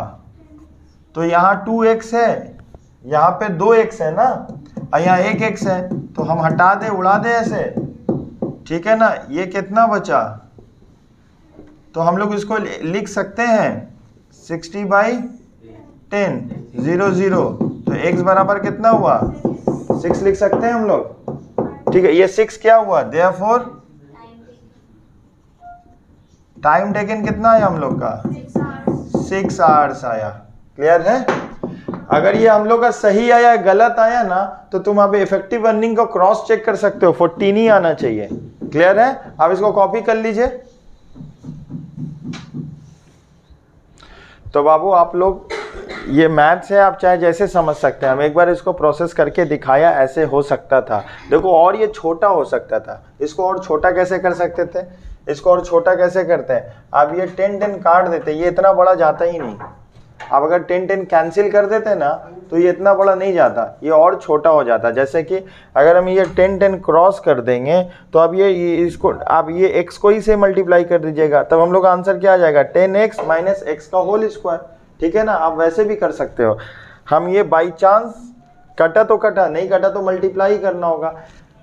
तो यहाँ 2x है, यहाँ पे 2x है ना, और यहाँ 1x है, तो हम हटा दे, उड़ा दे ऐसे, ठीक है ना। ये कितना बचा, तो हम लोग इसको लिख सकते हैं 60/10 0 0, तो x बराबर कितना हुआ 6 लिख सकते हैं हम लोग, ठीक है। ये 6 क्या हुआ, देयरफॉर टाइम टेकन कितना आया हम लोग का 6 आवर्स आया। क्लियर है। अगर ये हम लोग का सही आया गलत आया ना, तो तुम अब इफेक्टिव अर्निंग को क्रॉस चेक कर सकते हो, 14 ही आना चाहिए। क्लियर है। अब इसको कॉपी कर लीजिए। तो बाबू आप लोग ये मैथ्स है, आप चाहे जैसे समझ सकते हैं। हम एक बार इसको प्रोसेस करके दिखाया, ऐसे हो सकता था। देखो और ये छोटा हो सकता था, इसको और छोटा कैसे कर सकते थे, इसको और छोटा कैसे करते हैं। अब ये 10-10 काट देते, ये इतना बड़ा जाता ही नहीं। अब अगर 10-10 कैंसिल कर देते ना, तो ये इतना बड़ा नहीं जाता, ये और छोटा हो जाता। जैसे कि अगर हम ये 10-10 क्रॉस कर देंगे, तो अब ये इसको आप ये x को ही से मल्टीप्लाई कर दीजिएगा, तब हम लोग का आंसर क्या आ जाएगा 10x माइनस x का होल स्क्वायर। ठीक है ना। आप वैसे भी कर सकते हो। हम ये बाई चांस कटा तो कटा, नहीं कटा तो मल्टीप्लाई करना होगा।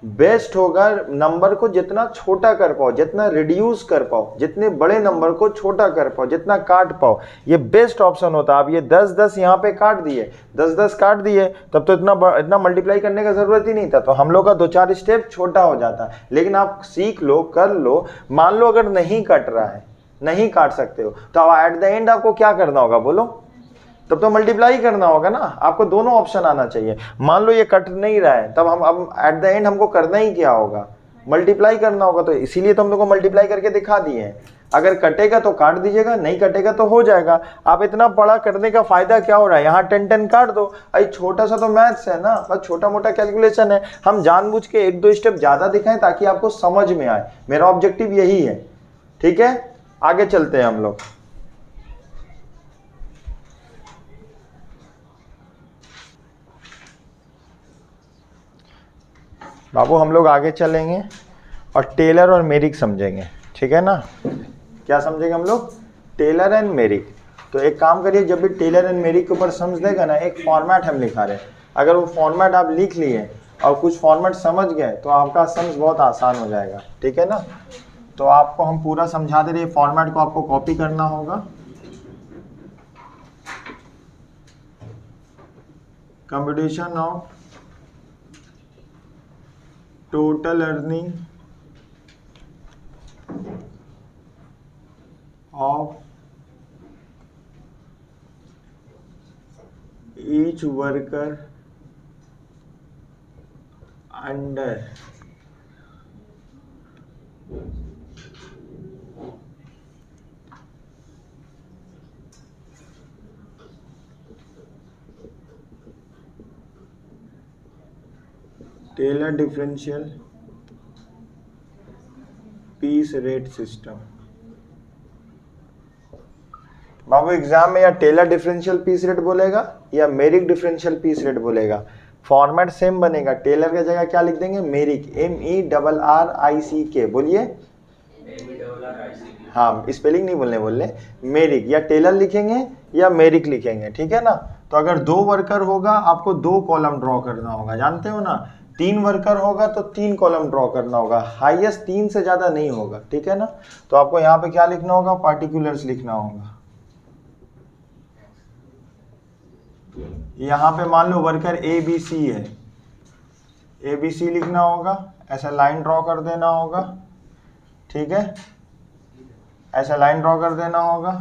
बेस्ट होगा नंबर को जितना छोटा कर पाओ, जितना रिड्यूस कर पाओ, जितने बड़े नंबर को छोटा कर पाओ, जितना काट पाओ, ये बेस्ट ऑप्शन होता है। आप ये 10-10 यहाँ पे काट दिए, 10-10 काट दिए, तब तो इतना मल्टीप्लाई करने का जरूरत ही नहीं था, तो हम लोग का 2-4 स्टेप छोटा हो जाता। लेकिन आप सीख लो, कर लो। मान लो अगर नहीं कट रहा है, नहीं काट सकते हो, तो एट द एंड आपको क्या करना होगा बोलो? तब तो मल्टीप्लाई करना होगा ना। आपको दोनों ऑप्शन आना चाहिए। मान लो ये कट नहीं रहा है, तब हम एट द एंड हमको करना ही क्या होगा? मल्टीप्लाई करना होगा। तो इसीलिए तो हम लोग को मल्टीप्लाई करके दिखा दिए हैं। अगर कटेगा तो काट दीजिएगा, नहीं कटेगा तो हो जाएगा। आप इतना बड़ा करने का फायदा क्या हो रहा है? यहाँ 10-10 काट दो। अरे छोटा सा तो मैथ्स है ना, बस छोटा मोटा कैलकुलेशन है। हम जानबूझ के 1-2 स्टेप ज्यादा दिखाएं ताकि आपको समझ में आए। मेरा ऑब्जेक्टिव यही है। ठीक है, आगे चलते हैं हम लोग। बाबू हम लोग आगे चलेंगे और टेलर और मेरिक समझेंगे। ठीक है ना? क्या समझेंगे हम लोग? Taylor and मेरिक। तो एक काम करिए, जब भी टेलर एंड मेरिक के ऊपर समझ देगा ना, एक फॉर्मेट हम लिखा रहे, अगर वो फॉर्मेट आप लिख लिए और कुछ फॉर्मेट समझ गए तो आपका समझ बहुत आसान हो जाएगा। ठीक है ना? तो आपको हम पूरा समझा दे रहे, फॉर्मेट को आपको कॉपी करना होगा। Computation of total earning of each worker under Taylor differential piece rate system. बाबू एग्जाम में या टेलर डिफरेंशियल पीस रेट बोलेगा या मेरिक डिफरेंशियल पीस रेट बोलेगा, फॉर्मेट सेम बनेगा। टेलर की जगह क्या लिख देंगे? मेरिक, MERRICK। बोलिए। हाँ, स्पेलिंग नहीं बोलने मेरिक, या टेलर लिखेंगे या मेरिक लिखेंगे। ठीक है ना? तो अगर 2 वर्कर होगा आपको 2 कॉलम ड्रॉ करना होगा, जानते हो ना। 3 वर्कर होगा तो 3 कॉलम ड्रॉ करना होगा, हाईएस्ट 3 से ज्यादा नहीं होगा। ठीक है ना? तो आपको यहाँ पे क्या लिखना होगा? पार्टिकुलर्स लिखना होगा। यहाँ पे मान लो वर्कर ABC है, ABC लिखना होगा, ऐसा लाइन ड्रॉ कर देना होगा। ठीक है, ऐसा लाइन ड्रॉ कर देना होगा।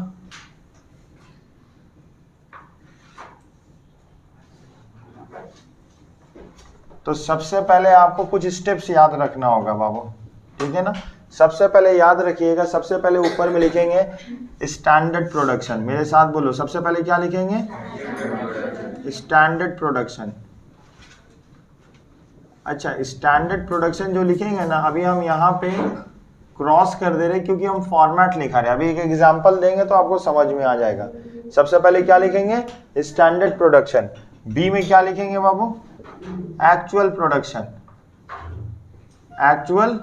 तो सबसे पहले आपको कुछ स्टेप्स याद रखना होगा बाबू। ठीक है ना? सबसे पहले याद रखिएगा, सबसे पहले ऊपर में लिखेंगे स्टैंडर्ड प्रोडक्शन। मेरे साथ बोलो, सबसे पहले क्या लिखेंगे? Standard production. अच्छा, स्टैंडर्ड प्रोडक्शन जो लिखेंगे ना, अभी हम यहाँ पे क्रॉस कर दे रहे क्योंकि हम फॉर्मेट लिखा रहे हैं। अभी एक एग्जांपल देंगे तो आपको समझ में आ जाएगा। सबसे पहले क्या लिखेंगे? Standard production. बी में क्या लिखेंगे बाबू? Actual production. एक्चुअल।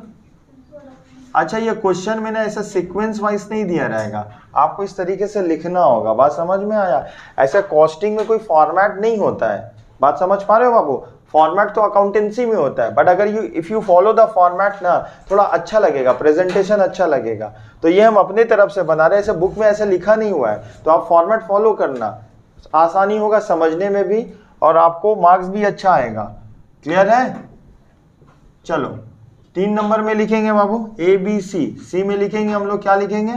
अच्छा, ये क्वेश्चन में ना ऐसा सीक्वेंस वाइज नहीं दिया रहेगा, आपको इस तरीके से लिखना होगा। बात समझ में आया? ऐसा कॉस्टिंग में कोई फॉर्मेट नहीं होता है। बात समझ पा रहे हो बाबू? फॉर्मेट तो अकाउंटेंसी में होता है, बट अगर if you follow the format ना, थोड़ा अच्छा लगेगा, प्रेजेंटेशन अच्छा लगेगा। तो ये हम अपनी तरफ से बना रहे हैं, ऐसे बुक में ऐसे लिखा नहीं हुआ है। तो आप फॉर्मेट फॉलो करना, आसानी होगा समझने में भी और आपको मार्क्स भी अच्छा आएगा। क्लियर है? चलो 3 नंबर में लिखेंगे बाबू ABC। सी में लिखेंगे हम लोग, क्या लिखेंगे?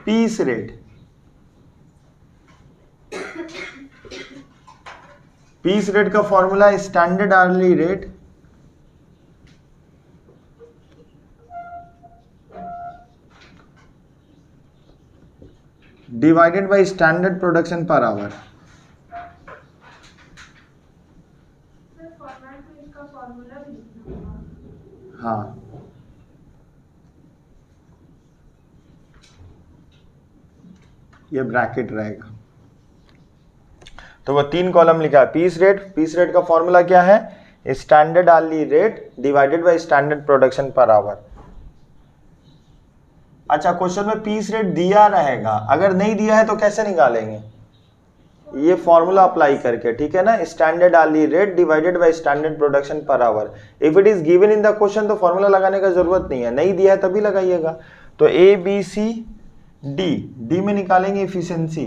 Piece rate. पीस रेट का formula standard hourly rate divided by standard production per hour. हाँ, ये ब्रैकेट रहेगा। तो वो 3 कॉलम लिखा है। पीस रेट का फॉर्मूला क्या है? Standard hourly rate divided by standard production per hour. अच्छा, क्वेश्चन में पीस रेट दिया रहेगा, अगर नहीं दिया है तो कैसे निकालेंगे? ये फॉर्मूला अप्लाई करके, ठीक है ना, standard hourly rate divided by standard production per hour. If it is given in the question तो फॉर्मूला लगाने का जरूरत नहीं है, नहीं दिया है तभी लगाइएगा। तो A B C D, D में निकालेंगे इफिशिएंसी।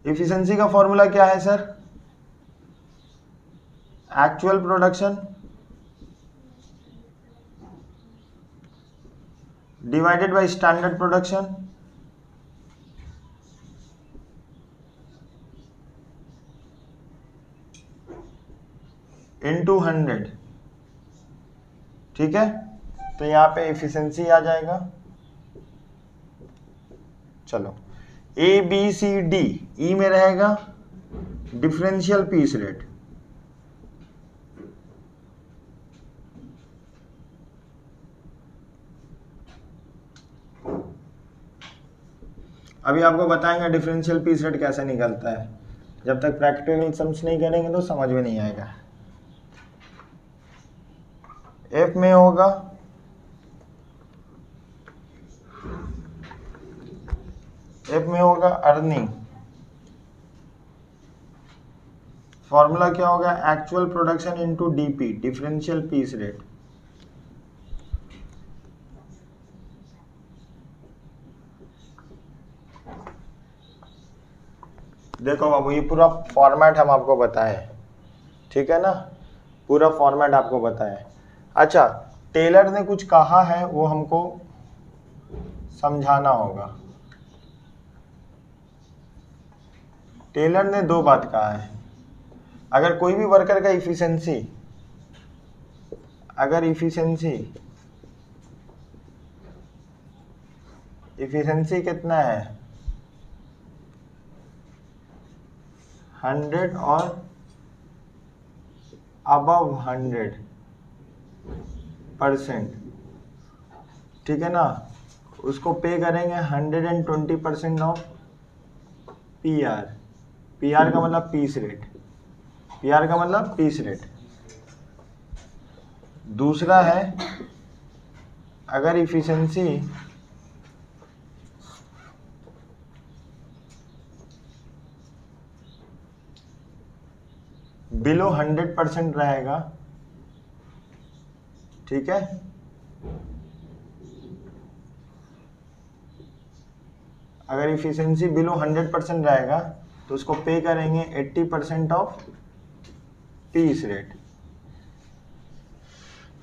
इफिशिएंसी का फॉर्मूला क्या है sir? Actual production divided by standard production into 100, ठीक है। तो यहाँ पे एफिशिएंसी आ जाएगा। चलो ए बी सी डी, ई में रहेगा डिफरेंशियल पीस रेट, अभी आपको बताएंगे डिफरेंशियल पीस रेट कैसे निकलता है। जब तक प्रैक्टिकल सम्स नहीं करेंगे तो समझ में नहीं आएगा। एफ में होगा अर्निंग, फॉर्मूला क्या होगा? Actual production into DP, differential piece rate. देखो बाबू ये पूरा फॉर्मेट हम आपको बताएं, ठीक है ना, पूरा फॉर्मेट आपको बताएं। अच्छा, टेलर ने कुछ कहा है वो हमको समझाना होगा। टेलर ने दो बात कहा है, अगर कोई भी वर्कर का इफिशिएंसी, अगर इफिशिएंसी कितना है 100 और अबव 100%, ठीक है ना, उसको पे करेंगे 120% ऑफ PR। PR का मतलब पीस रेट, PR का मतलब पीस रेट। दूसरा है अगर इफिशिएंसी बिलो 100% रहेगा, ठीक है, अगर इफिशिएंसी बिलो 100% रहेगा तो उसको पे करेंगे 80% ऑफ पीस रेट।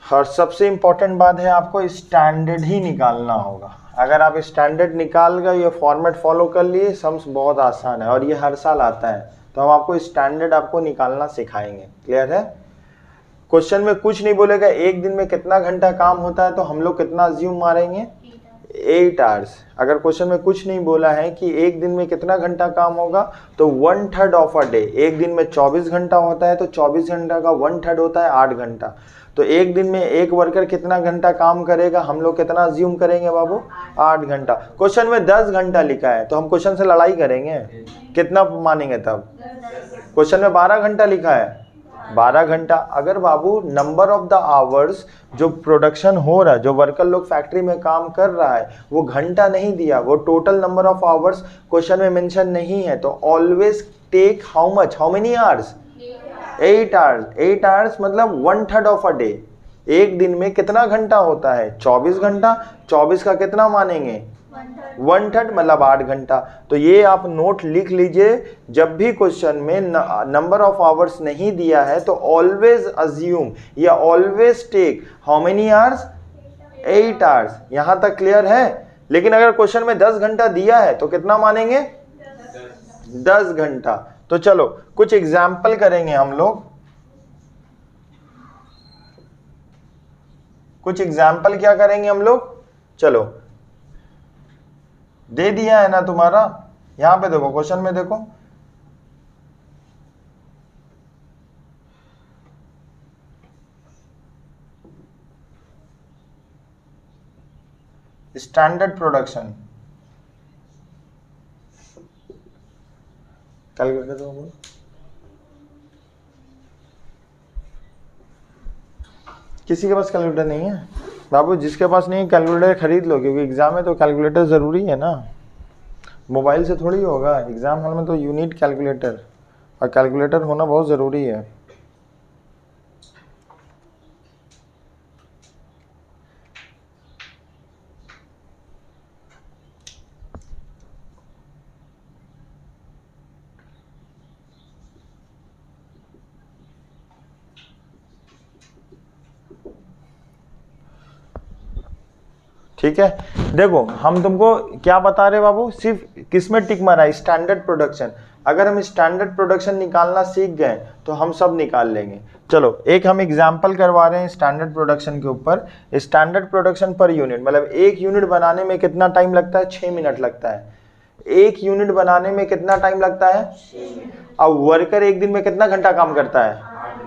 और सबसे इंपॉर्टेंट बात है आपको स्टैंडर्ड ही निकालना होगा। अगर आप स्टैंडर्ड निकाल गए, ये फॉर्मेट फॉलो कर लिए, सम्स बहुत आसान है और ये हर साल आता है, तो हम आपको स्टैंडर्ड आपको निकालना सिखाएंगे। क्लियर है? क्वेश्चन में कुछ नहीं बोलेगा एक दिन में कितना घंटा काम होता है, तो हम लोग कितना अज्यूम मारेंगे 8 आवर्स। अगर क्वेश्चन में कुछ नहीं बोला है कि एक दिन में कितना घंटा काम होगा, तो 1/3 ऑफ अ डे, एक दिन में 24 घंटा होता है तो 24 घंटा का 1/3 होता है 8 घंटा। तो एक दिन में एक वर्कर कितना घंटा काम करेगा, हम लोग कितना अज्यूम करेंगे बाबू 8 घंटा। क्वेश्चन में 10 घंटा लिखा है तो हम क्वेश्चन से लड़ाई करेंगे, कितना मानेंगे तब? क्वेश्चन में 12 घंटा लिखा है, 12 घंटा। अगर बाबू नंबर ऑफ द आवर्स जो प्रोडक्शन हो रहा है, जो वर्कर लोग फैक्ट्री में काम कर रहा है, वो घंटा नहीं दिया, वो total number of hours question में मेंशन नहीं है, तो always take how much, how many hours? 8 hours. 8 hours मतलब 1/3 ऑफ अ डे। एक दिन में कितना घंटा होता है? 24 घंटा। 24 का कितना मानेंगे? 1/3 मतलब 8 घंटा। तो ये आप नोट लिख लीजिए, जब भी क्वेश्चन में नंबर ऑफ आवर्स नहीं दिया है तो ऑलवेज अज्यूम या always take how many hours? 8 hours. यहां तक क्लियर है? लेकिन अगर क्वेश्चन में 10 घंटा दिया है तो कितना मानेंगे? 10 घंटा। तो चलो कुछ एग्जाम्पल करेंगे हम लोग। कुछ एग्जाम्पल क्या करेंगे हम लोग? चलो दे दिया है ना तुम्हारा, यहां पे देखो, क्वेश्चन में देखो, स्टैंडर्ड प्रोडक्शन कैलकुलेटर दो। किसी के पास कैलकुलेटर नहीं है बाबू? जिसके पास नहीं कैलकुलेटर खरीद लो, क्योंकि एग्जाम है तो कैलकुलेटर जरूरी है ना। मोबाइल से थोड़ी होगा, एग्जाम हॉल में तो यू नीड कैलकुलेटर, और कैलकुलेटर होना बहुत ज़रूरी है। ठीक है, देखो हम तुमको क्या बता रहे बाबू, सिर्फ किसमें टिक मारा है, स्टैंडर्ड प्रोडक्शन। अगर हम स्टैंडर्ड प्रोडक्शन निकालना सीख गए तो हम सब निकाल लेंगे। चलो एक हम एग्जांपल करवा रहे हैं स्टैंडर्ड प्रोडक्शन के ऊपर। स्टैंडर्ड प्रोडक्शन पर यूनिट, मतलब एक यूनिट बनाने में कितना टाइम लगता है, 6 मिनट लगता है। एक यूनिट बनाने में कितना टाइम लगता है, अब वर्कर एक दिन में कितना घंटा काम करता है?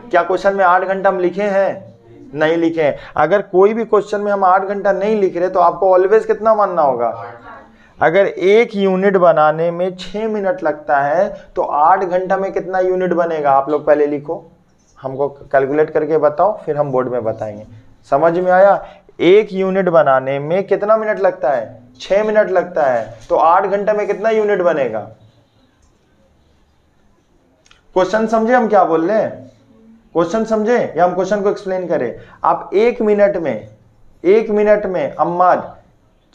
क्या क्वेश्चन में 8 घंटा हम लिखे हैं? नहीं लिखे हैं। अगर कोई भी क्वेश्चन में हम 8 घंटा नहीं लिख रहे तो आपको ऑलवेज कितना मानना होगा? अगर एक यूनिट बनाने में 6 मिनट लगता है तो 8 घंटा में कितना यूनिट बनेगा? आप लोग पहले लिखो, हमको कैलकुलेट करके बताओ, फिर हम बोर्ड में बताएंगे। समझ में आया? एक यूनिट बनाने में कितना मिनट लगता है? 6 मिनट लगता है, तो 8 घंटे में कितना यूनिट बनेगा? क्वेश्चन समझे हम क्या बोल रहे हैं? क्वेश्चन समझे या हम क्वेश्चन को एक्सप्लेन करें? आप एक मिनट में अम्मा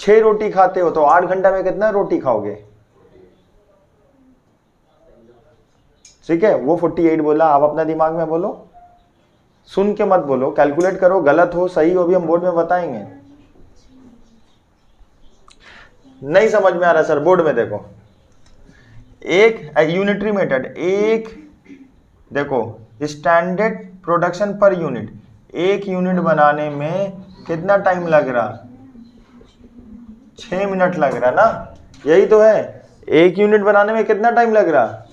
6 रोटी खाते हो तो 8 घंटा में कितना रोटी खाओगे? ठीक है, वो 48 बोला, आप अपना दिमाग में बोलो, सुन के मत बोलो, कैलकुलेट करो, गलत हो सही हो भी हम बोर्ड में बताएंगे। नहीं समझ में आ रहा सर? बोर्ड में देखो, एक यूनिटरी मेथड, एक देखो स्टैंडर्ड प्रोडक्शन पर यूनिट, एक यूनिट बनाने में कितना टाइम लग रहा? 6 मिनट लग रहा ना, यही तो है। एक यूनिट बनाने में कितना टाइम लग रहा?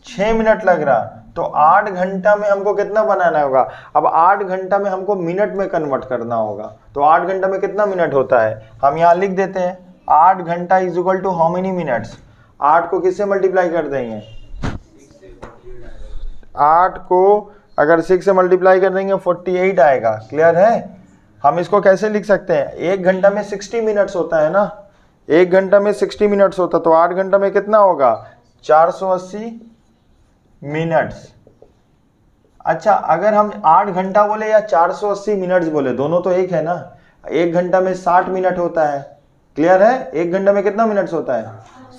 6 मिनट लग रहा, तो 8 घंटा में हमको कितना बनाना होगा? अब 8 घंटा में हमको मिनट में कन्वर्ट करना होगा, तो 8 घंटा में कितना मिनट होता है? हम यहाँ लिख देते हैं 8 घंटा is equal to how many minutes. 8 को किससे मल्टीप्लाई कर देंगे? 8 को अगर 6 से मल्टीप्लाई कर देंगे 48 आएगा। क्लियर है? हम इसको कैसे लिख सकते हैं? 1 घंटा में 60 मिनट्स होता है ना, 1 घंटा में 60 मिनट्स होता, तो 8 घंटा में कितना होगा? 480 मिनट्स। अच्छा, अगर हम 8 घंटा बोले या 480 मिनट्स बोले, दोनों तो एक है ना। 1 घंटा में 60 मिनट होता है। क्लियर है? 1 घंटा में कितना मिनट्स होता है?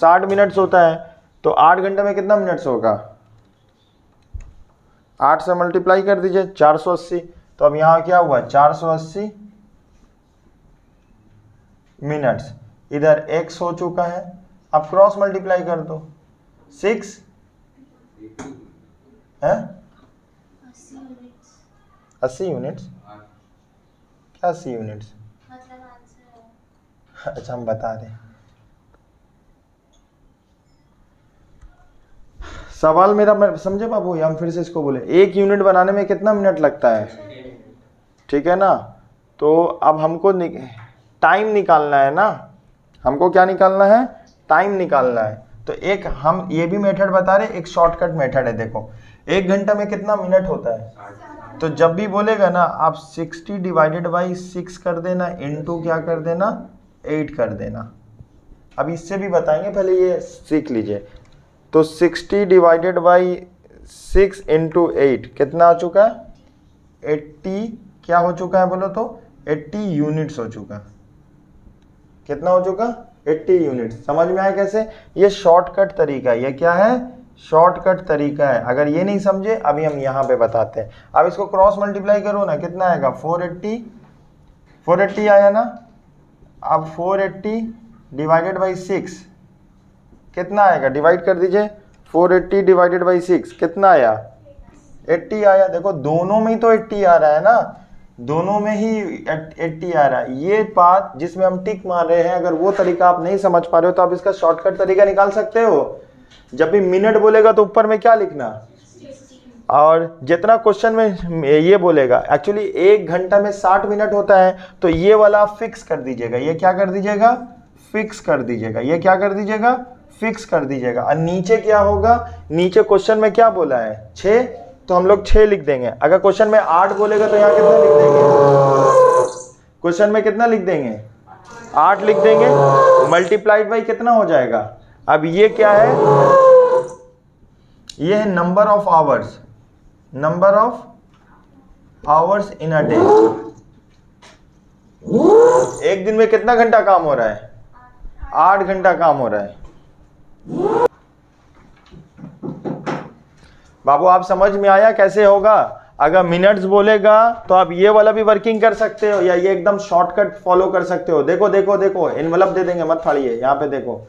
60 मिनट्स होता है, तो 8 घंटे में कितना मिनट्स होगा? 8 से मल्टीप्लाई कर दीजिए 480, तो अब यहाँ क्या हुआ? 480 मिनट्स। इधर x हो चुका है, अब क्रॉस मल्टीप्लाई कर दो। 6 है 80 यूनिट्स। क्या 80 यूनिट्स? अच्छा हम बता रहे हैं। सवाल मेरा समझे बाबू, या हम फिर से इसको बोले? एक यूनिट बनाने में कितना मिनट लगता है? ठीक है ना? तो अब हमको टाइम निकालना है ना। हमको क्या निकालना है? टाइम निकालना है। तो एक हम ये भी मेथड बता रहे, एक शॉर्टकट मेथड है। देखो 1 घंटा में कितना मिनट होता है? तो जब भी बोलेगा ना आप 60 डिवाइडेड बाई 6 कर देना, इंटू क्या कर देना? 8 कर देना। अब इससे भी बताएंगे, पहले ये सीख लीजिए। तो 60 डिवाइडेड बाई 6 इंटू 8 कितना आ चुका है? 80 क्या हो चुका है बोलो तो? 80 यूनिट्स हो चुका। कितना हो चुका? 80 यूनिट्स। समझ में आया कैसे? ये शॉर्टकट तरीका है। ये क्या है? शॉर्टकट तरीका है। अगर ये नहीं समझे, अभी हम यहाँ पे बताते हैं। अब इसको क्रॉस मल्टीप्लाई करो ना, कितना आएगा? 480 आया ना। अब 480 डिवाइडेड बाई 6 कितना आएगा? डिवाइड कर दीजिए। 480 डिवाइडेड बाई 6 कितना आया? 80 आया। देखो दोनों में ही तो 80 आ रहा है ना, दोनों में ही 80 आ रहा है। ये बात जिसमें हम टिक मार रहे हैं, अगर वो तरीका आप नहीं समझ पा रहे हो तो आप इसका शॉर्टकट तरीका निकाल सकते हो। जब भी मिनट बोलेगा तो ऊपर में क्या लिखना, और जितना क्वेश्चन में ये बोलेगा, एक्चुअली 1 घंटा में 60 मिनट होता है, तो ये वाला फिक्स कर दीजिएगा। ये क्या कर दीजिएगा? फिक्स कर दीजिएगा। ये क्या कर दीजिएगा? फिक्स कर दीजिएगा। और नीचे क्या होगा? नीचे क्वेश्चन में क्या बोला है? 6, तो हम लोग 6 लिख देंगे। अगर क्वेश्चन में 8 बोलेगा तो यहाँ कितना लिख देंगे? क्वेश्चन में कितना लिख देंगे? 8 लिख देंगे। मल्टीप्लाइड बाई कितना हो जाएगा? अब ये क्या है, ये है number of hours, number of hours in a day. एक दिन में कितना घंटा काम हो रहा है, 8 घंटा काम हो रहा है। बाबू आप समझ में आया कैसे होगा? अगर मिनट्स बोलेगा तो आप ये वाला भी वर्किंग कर सकते हो, या ये एकदम शॉर्टकट फॉलो कर सकते हो। देखो देखो देखो, एनवलप दे देंगे, मत फाड़िए, यहाँ पे देखो,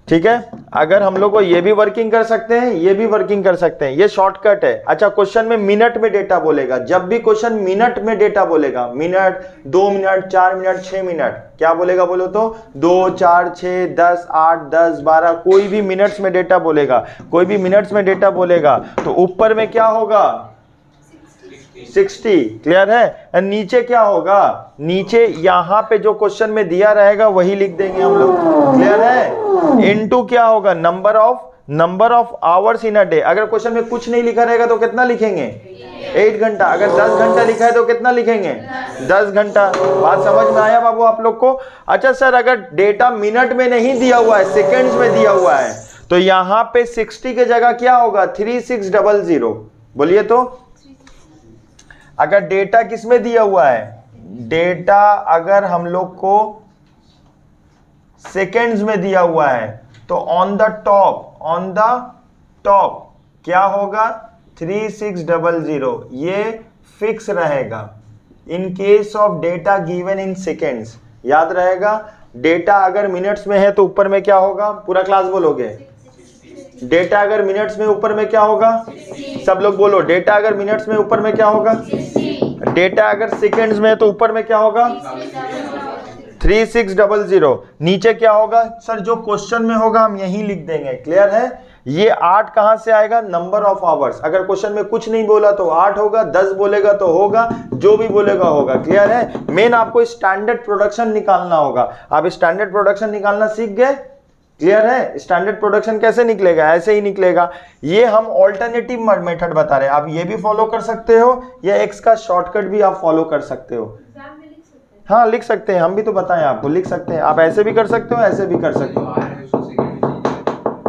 ठीक है। अगर हम लोग को ये भी वर्किंग कर सकते हैं, ये भी वर्किंग कर सकते हैं, ये शॉर्टकट है। अच्छा, क्वेश्चन में मिनट में डेटा बोलेगा, जब भी क्वेश्चन मिनट में डेटा बोलेगा, मिनट, 2 मिनट, 4 मिनट, 6 मिनट, क्या बोलेगा बोलो तो? 2, 4, 6, 10, 8, 10, 12, कोई भी मिनट्स में डेटा बोलेगा, कोई भी मिनट्स में डेटा बोलेगा तो ऊपर में क्या होगा? 60। क्लियर है? और नीचे क्या होगा? नीचे यहाँ पे जो क्वेश्चन में दिया रहेगा वही लिख देंगे हम लोग। क्लियर है? इनटू क्या होगा? Number of hours in a day. अगर क्वेश्चन में कुछ नहीं लिखा रहेगा तो कितना लिखेंगे? 8 घंटा। अगर 10 घंटा लिखा है तो कितना लिखेंगे? 10 घंटा। बात समझ में आया बाबू आप लोग को? अच्छा सर, अगर डेटा मिनट में नहीं दिया हुआ है, सेकेंड्स में दिया हुआ है, तो यहाँ पे 60 की जगह क्या होगा? 3600। बोलिए तो। अगर डेटा किस में दिया हुआ है? डेटा अगर हम लोग को सेकेंड्स में दिया हुआ है तो ऑन द टॉप क्या होगा? 3600। ये फिक्स रहेगा in case of data given in seconds. याद रहेगा, डेटा अगर मिनट्स में है तो ऊपर में क्या होगा? पूरा क्लास बोलोगे। डेटा अगर मिनट्स में ऊपर में क्या होगा? सब लोग बोलो, डेटा अगर मिनट्स में ऊपर में क्या होगा? डेटा अगर सेकेंड्स में है तो ऊपर में क्या होगा? 3600। नीचे क्या होगा? सर जो क्वेश्चन में होगा हम यही लिख देंगे। क्लियर है? ये 8 कहां से आएगा? Number of hours. अगर क्वेश्चन में कुछ नहीं बोला तो 8 होगा, 10 बोलेगा तो होगा, जो भी बोलेगा होगा। क्लियर है? मेन आपको स्टैंडर्ड प्रोडक्शन निकालना होगा। आप स्टैंडर्ड प्रोडक्शन निकालना सीख गए? क्लियर है? स्टैंडर्ड प्रोडक्शन कैसे निकलेगा? ऐसे ही निकलेगा। ये हम ऑल्टरनेटिव मेथड बता रहे हैं, आप ये भी फॉलो कर सकते हो या एक्स का शॉर्टकट भी आप फॉलो कर सकते हो। हाँ लिख सकते हैं, हम भी तो बताएं आपको, लिख सकते हैं। आप ऐसे भी कर सकते हो, ऐसे भी कर सकते हो।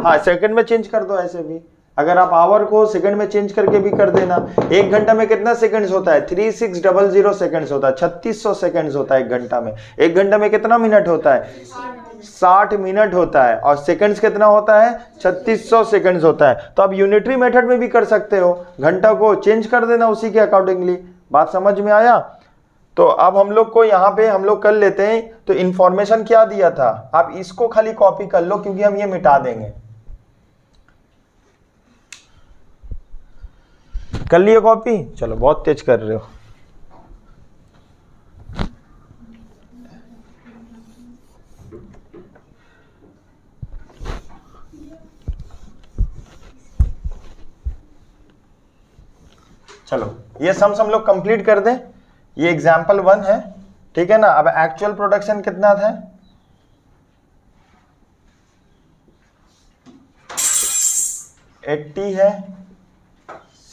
हाँ सेकंड में चेंज कर दो, ऐसे भी। अगर आप आवर को सेकंड में चेंज करके भी कर देना। 1 घंटा में कितना सेकंड्स होता है? 3600 सेकंड्स होता है। 3600 सेकंड्स होता है 1 घंटा में। 1 घंटा में कितना मिनट होता है? 60 मिनट होता है। और सेकंड्स कितना होता है? 3600 सेकंड्स होता है। तो आप यूनिटरी मेथड में भी कर सकते हो, घंटा को चेंज कर देना उसी के अकॉर्डिंगली। बात समझ में आया? तो अब हम लोग को यहाँ पे हम लोग कर लेते हैं। तो इंफॉर्मेशन क्या दिया था, आप इसको खाली कॉपी कर लो क्योंकि हम ये मिटा देंगे। कर लिए कॉपी? चलो बहुत तेज कर रहे हो। चलो ये सम्स हम लोग कंप्लीट कर दें। ये एग्जाम्पल 1 है, ठीक है ना। अब एक्चुअल प्रोडक्शन कितना था? 80 है,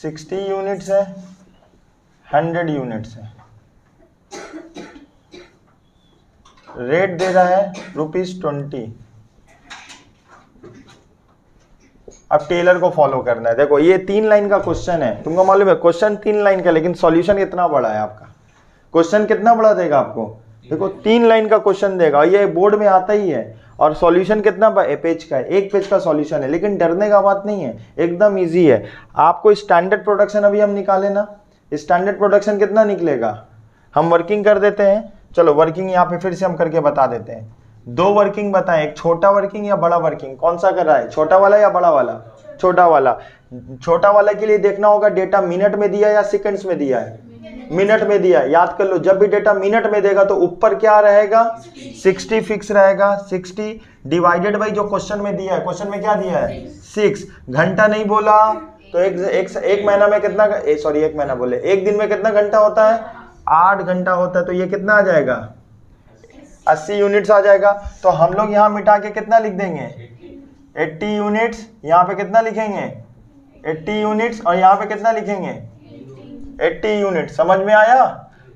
60 यूनिट्स है, 100 यूनिट्स है। रेट दे रहा है ₹20। अब टेलर को फॉलो करना है। देखो ये 3 लाइन का क्वेश्चन है, तुमको मालूम है क्वेश्चन 3 लाइन का, लेकिन सॉल्यूशन कितना बड़ा है आपका? क्वेश्चन कितना बड़ा देगा आपको? देखो 3 लाइन का क्वेश्चन देगा, ये बोर्ड में आता ही है। और सॉल्यूशन कितना पेज का है? 1 पेज का सॉल्यूशन है। लेकिन डरने का बात नहीं है, एकदम इजी है। आपको स्टैंडर्ड प्रोडक्शन अभी हम निकाले ना, स्टैंडर्ड प्रोडक्शन कितना निकलेगा? हम वर्किंग कर देते हैं। चलो वर्किंग यहाँ पे फिर से हम करके बता देते हैं। 2 वर्किंग बताएं, एक छोटा वर्किंग या बड़ा वर्किंग, कौन सा कर रहा है? छोटा वाला या बड़ा वाला? छोटा वाला। छोटा वाला के लिए देखना होगा डेटा मिनट में दिया या सेकंड्स में दिया है? मिनट में दिया। याद कर लो, जब भी डेटा मिनट में देगा तो ऊपर क्या रहेगा? 60 फिक्स रहेगा। 60 डिवाइडेड बाई जो क्वेश्चन में दिया है। क्वेश्चन में क्या दिया है? 6। घंटा नहीं बोला तो एक महीना में कितना, सॉरी एक महीना बोले, एक दिन में कितना घंटा होता है? 8 घंटा होता है। तो ये कितना आ जाएगा? 80 यूनिट्स आ जाएगा। तो हम लोग यहाँ मिटा के कितना लिख देंगे? 80 यूनिट्स। यहाँ पे कितना लिखेंगे? 80 यूनिट्स। और यहाँ पे कितना लिखेंगे? 80 यूनिट। समझ में आया?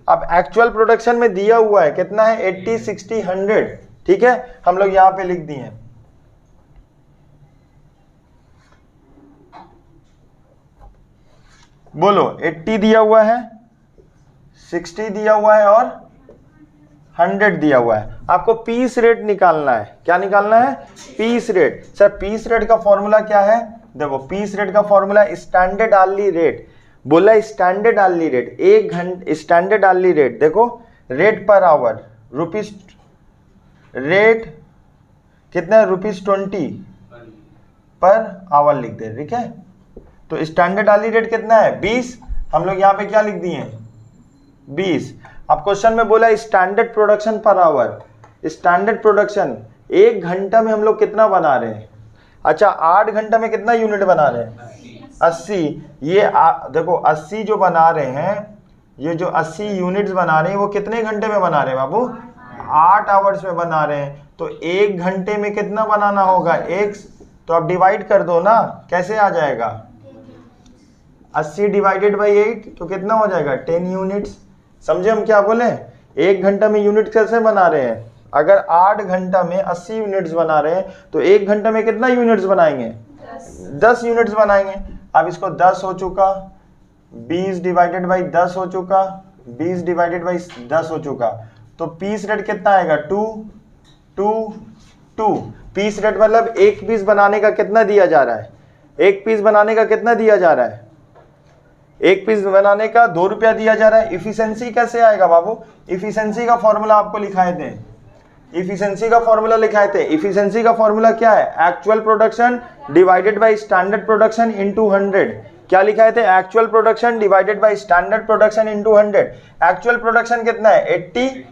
अब एक्चुअल प्रोडक्शन में दिया हुआ है कितना है? 80, 60, 100। ठीक है, हम लोग यहाँ पे लिख दिए। बोलो 80 दिया हुआ है, 60 दिया हुआ है और 100 दिया हुआ है। आपको पीस रेट निकालना है। क्या निकालना है? Piece rate. Sir piece rate का फॉर्मूला क्या है? देखो पीस रेट का फॉर्मूला स्टैंडर्ड आर्ली रेट। बोला स्टैंडर्ड आर्ली रेट, 1 घंटे स्टैंडर्ड आर्ली रेट। देखो rate per hour rupees, rate कितना है? ₹20 पर आवर लिख दे, ठीक है। तो स्टैंडर्ड आर्ली रेट कितना है? 20। हम लोग यहाँ पे क्या लिख दिए? 20। अब क्वेश्चन में बोला standard production per our. Standard production 1 घंटा में हम लोग कितना बना रहे हैं? अच्छा 8 घंटा में कितना यूनिट बना रहे हैं? 80। ये देखो 80 जो बना रहे हैं, ये जो 80 यूनिट्स बना रहे हैं वो कितने घंटे में बना रहे हैं बाबू? 8 आवर्स में बना रहे हैं। तो 1 घंटे में कितना बनाना होगा? एक। तो अब डिवाइड कर दो ना, कैसे आ जाएगा? 80 डिवाइडेड बाई 8 तो कितना हो जाएगा? 10 यूनिट्स। समझे हम क्या बोले? 1 घंटा में यूनिट कैसे बना रहे हैं? अगर 8 घंटा में 80 यूनिट्स बना रहे हैं तो 1 घंटा में कितना यूनिट्स बनाएंगे? 10 यूनिट्स बनाएंगे। अब इसको 10 हो चुका, 20 डिवाइडेड बाई 10 हो चुका, 20 डिवाइडेड बाई 10 हो चुका। तो पीस रेट कितना आएगा? 2 2 2। पीस रेट मतलब एक पीस बनाने का कितना दिया जा रहा है? एक पीस बनाने का कितना दिया जा रहा है? एक पीस बनाने का 2 रुपया दिया जा रहा है। इफिशिएंसी कैसे आएगा बाबू? इफिशिएंसी का फॉर्मूला आपको लिखाए थे। इफिशिएंसी का फॉर्मूला लिखाए थे। इफिशिएंसी का फॉर्मूला क्या है? Actual production divided by standard production into 100। क्या लिखाए थे? Actual production divided by standard production into 100। Actual production कितना है? 80।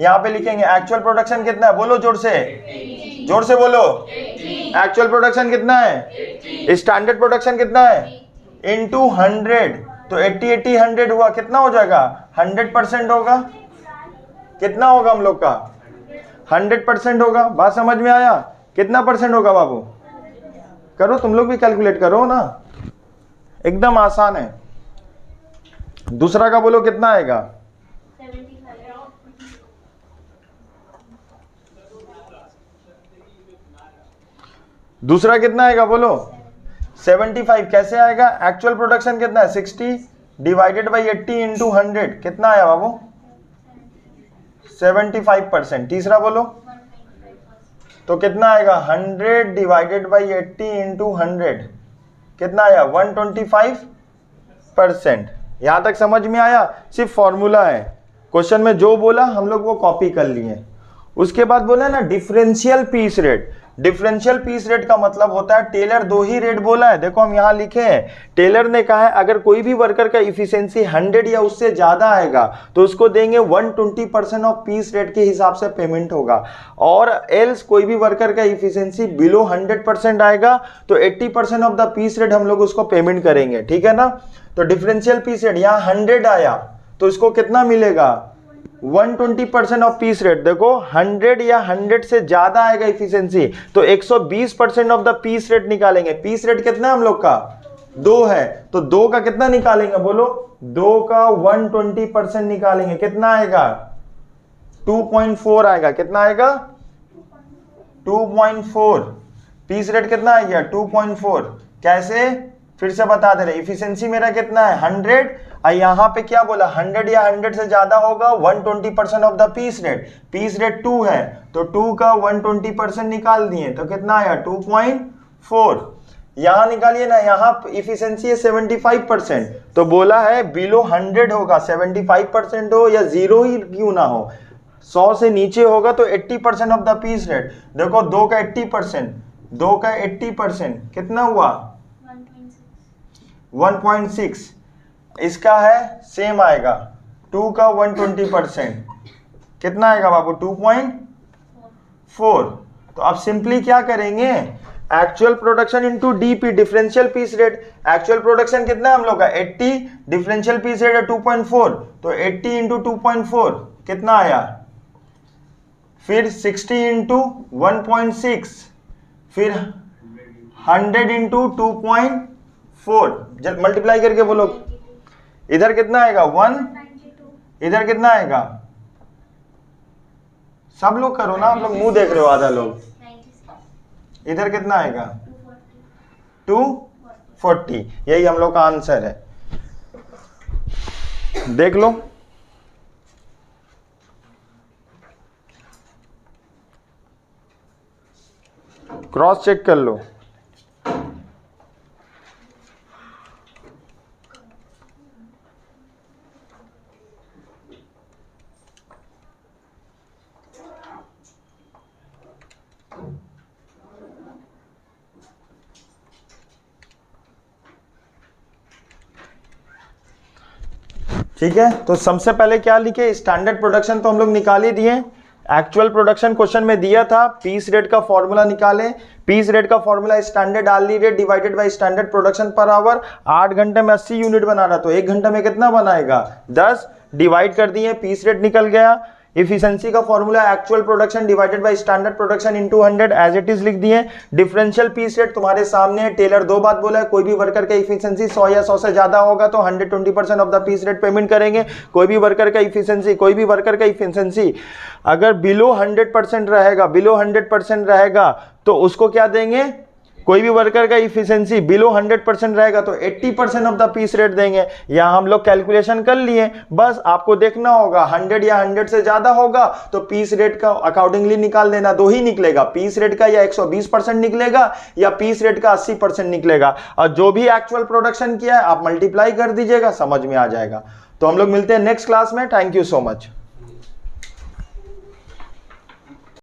यहाँ पे लिखेंगे एक्चुअल प्रोडक्शन कितना है? बोलो जोर से, जोर से बोलो। एक्चुअल प्रोडक्शन कितना है? स्टैंडर्ड प्रोडक्शन कितना है? इनटू 100। तो 80 80 100 हुआ, कितना हो जाएगा? 100% होगा। कितना होगा हम लोग का? 100% होगा। बात समझ में आया? कितना परसेंट होगा बाबू? करो तुम लोग भी कैलकुलेट करो ना, एकदम आसान है। दूसरा का बोलो कितना आएगा?
75।
दूसरा कितना आएगा बोलो? 75। कैसे आएगा? एक्चुअल प्रोडक्शन कितना है? 60 डिवाइडेड बाई 80 इंटू 100। कितना आया बाबू? 75%। तीसरा बोलो तो कितना आएगा? 100 डिवाइडेड बाई 80 इंटू 100। कितना आया? 125%। यहां तक समझ में आया? सिर्फ फॉर्मूला है। क्वेश्चन में जो बोला हम लोग वो कॉपी कर लिए। उसके बाद बोला ना differential piece rate. Differential piece rate का मतलब होता है, टेलर 2 ही रेट बोला है। देखो हम यहां लिखे हैं, टेलर ने कहा है अगर कोई भी वर्कर का इफिशिएंसी 100 या उससे ज्यादा आएगा तो उसको देंगे 120% ऑफ पीस रेट के हिसाब से पेमेंट होगा, और एल्स कोई भी वर्कर का इफिशिएंसी बिलो 100% आएगा तो 80% ऑफ द पीस रेट हम लोग उसको पेमेंट करेंगे। ठीक है ना? तो डिफरेंशियल पीस रेट यहाँ 100 आया तो इसको कितना मिलेगा? 120% ऑफ पीस रेट। देखो 100 या 100 से ज्यादा आएगा इफिशिएंसी तो 120% ऑफ द पीस रेट निकालेंगे। पीस रेट कितना है हम लोग का? 2 है, तो 2 का कितना निकालेंगे बोलो? 2 का 120% निकालेंगे। कितना आएगा? 2.4 आएगा। कितना आएगा? 2.4। पीस रेट कितना आ गया? 2.4। कैसे? फिर से बता दे रहे, इफिशिएंसी मेरा कितना है? 100, और यहाँ पे क्या बोला? 100 या 100 से ज्यादा होगा 120% of the piece rate. Piece rate 2 है तो 2 का 120% निकाल दिए तो कितना आया? 2.4। यहां निकालिए ना, यहाँ इफिशिएंसी है 75%, तो बोला है बिलो 100 होगा, 75% हो या 0 ही क्यों ना हो, 100 से नीचे होगा तो 80% ऑफ द पीस रेट। देखो 2 का 80%, 2 का 80% कितना हुआ? 1.6। इसका है सेम आएगा 2 का 120% कितना आएगा बाबू? 2.4। तो अब सिंपली क्या करेंगे? Actual production into DP, differential piece rate. Actual production कितना है हम लोग का? 80, डिफरेंशियल पीस रेट है 2.4, तो 80 इंटू 2.4 कितना आया? फिर 60 इंटू 1.6, फिर 100 इंटू 2.4, मल्टीप्लाई करके बोलो। इधर कितना आएगा? 1। इधर कितना आएगा? सब लोग करो ना, आप लोग मुंह देख रहे हो आधा लोग। इधर कितना आएगा? 240। यही हम लोग का आंसर है। देख लो, क्रॉस चेक कर लो। ठीक है, तो सबसे पहले क्या लिखे, स्टैंडर्ड प्रोडक्शन तो हम लोग निकाल ही दिए। एक्चुअल प्रोडक्शन क्वेश्चन में दिया था, पीस रेट का फॉर्मूला निकालें। पीस रेट का formula standard hourly rate divided by standard production per hour. 8 घंटे में 80 यूनिट बना रहा, तो 1 घंटे में कितना बनाएगा, 10। डिवाइड कर दिए, पीस रेट निकल गया। इफिशिएंसी का formula actual production divided by standard production into 100 as it is लिख दिए। डिफरेंशियल पीस रेट तुम्हारे सामने है। टेलर 2 बात बोला है, कोई भी वर्कर का इफिशिएंसी 100 या 100 से ज्यादा होगा तो 120% of the piece rate payment करेंगे। कोई भी वर्कर का इफिशिएंसी अगर बिलो 100% रहेगा, बिलो 100% रहेगा तो उसको क्या देंगे, कोई भी वर्कर का इफिशिएंसी बिलो 100% रहेगा तो 80% ऑफ द पीस रेट देंगे। यहां हम लोग कैलकुलेशन कर लिए, बस आपको देखना होगा 100 या 100 से ज्यादा होगा तो पीस रेट का अकॉर्डिंगली निकाल देना। 2 ही निकलेगा, पीस रेट का या 120% निकलेगा या पीस रेट का 80% निकलेगा। और जो भी एक्चुअल प्रोडक्शन किया है आप मल्टीप्लाई कर दीजिएगा, समझ में आ जाएगा। तो हम लोग मिलते हैं नेक्स्ट क्लास में। Thank you so much.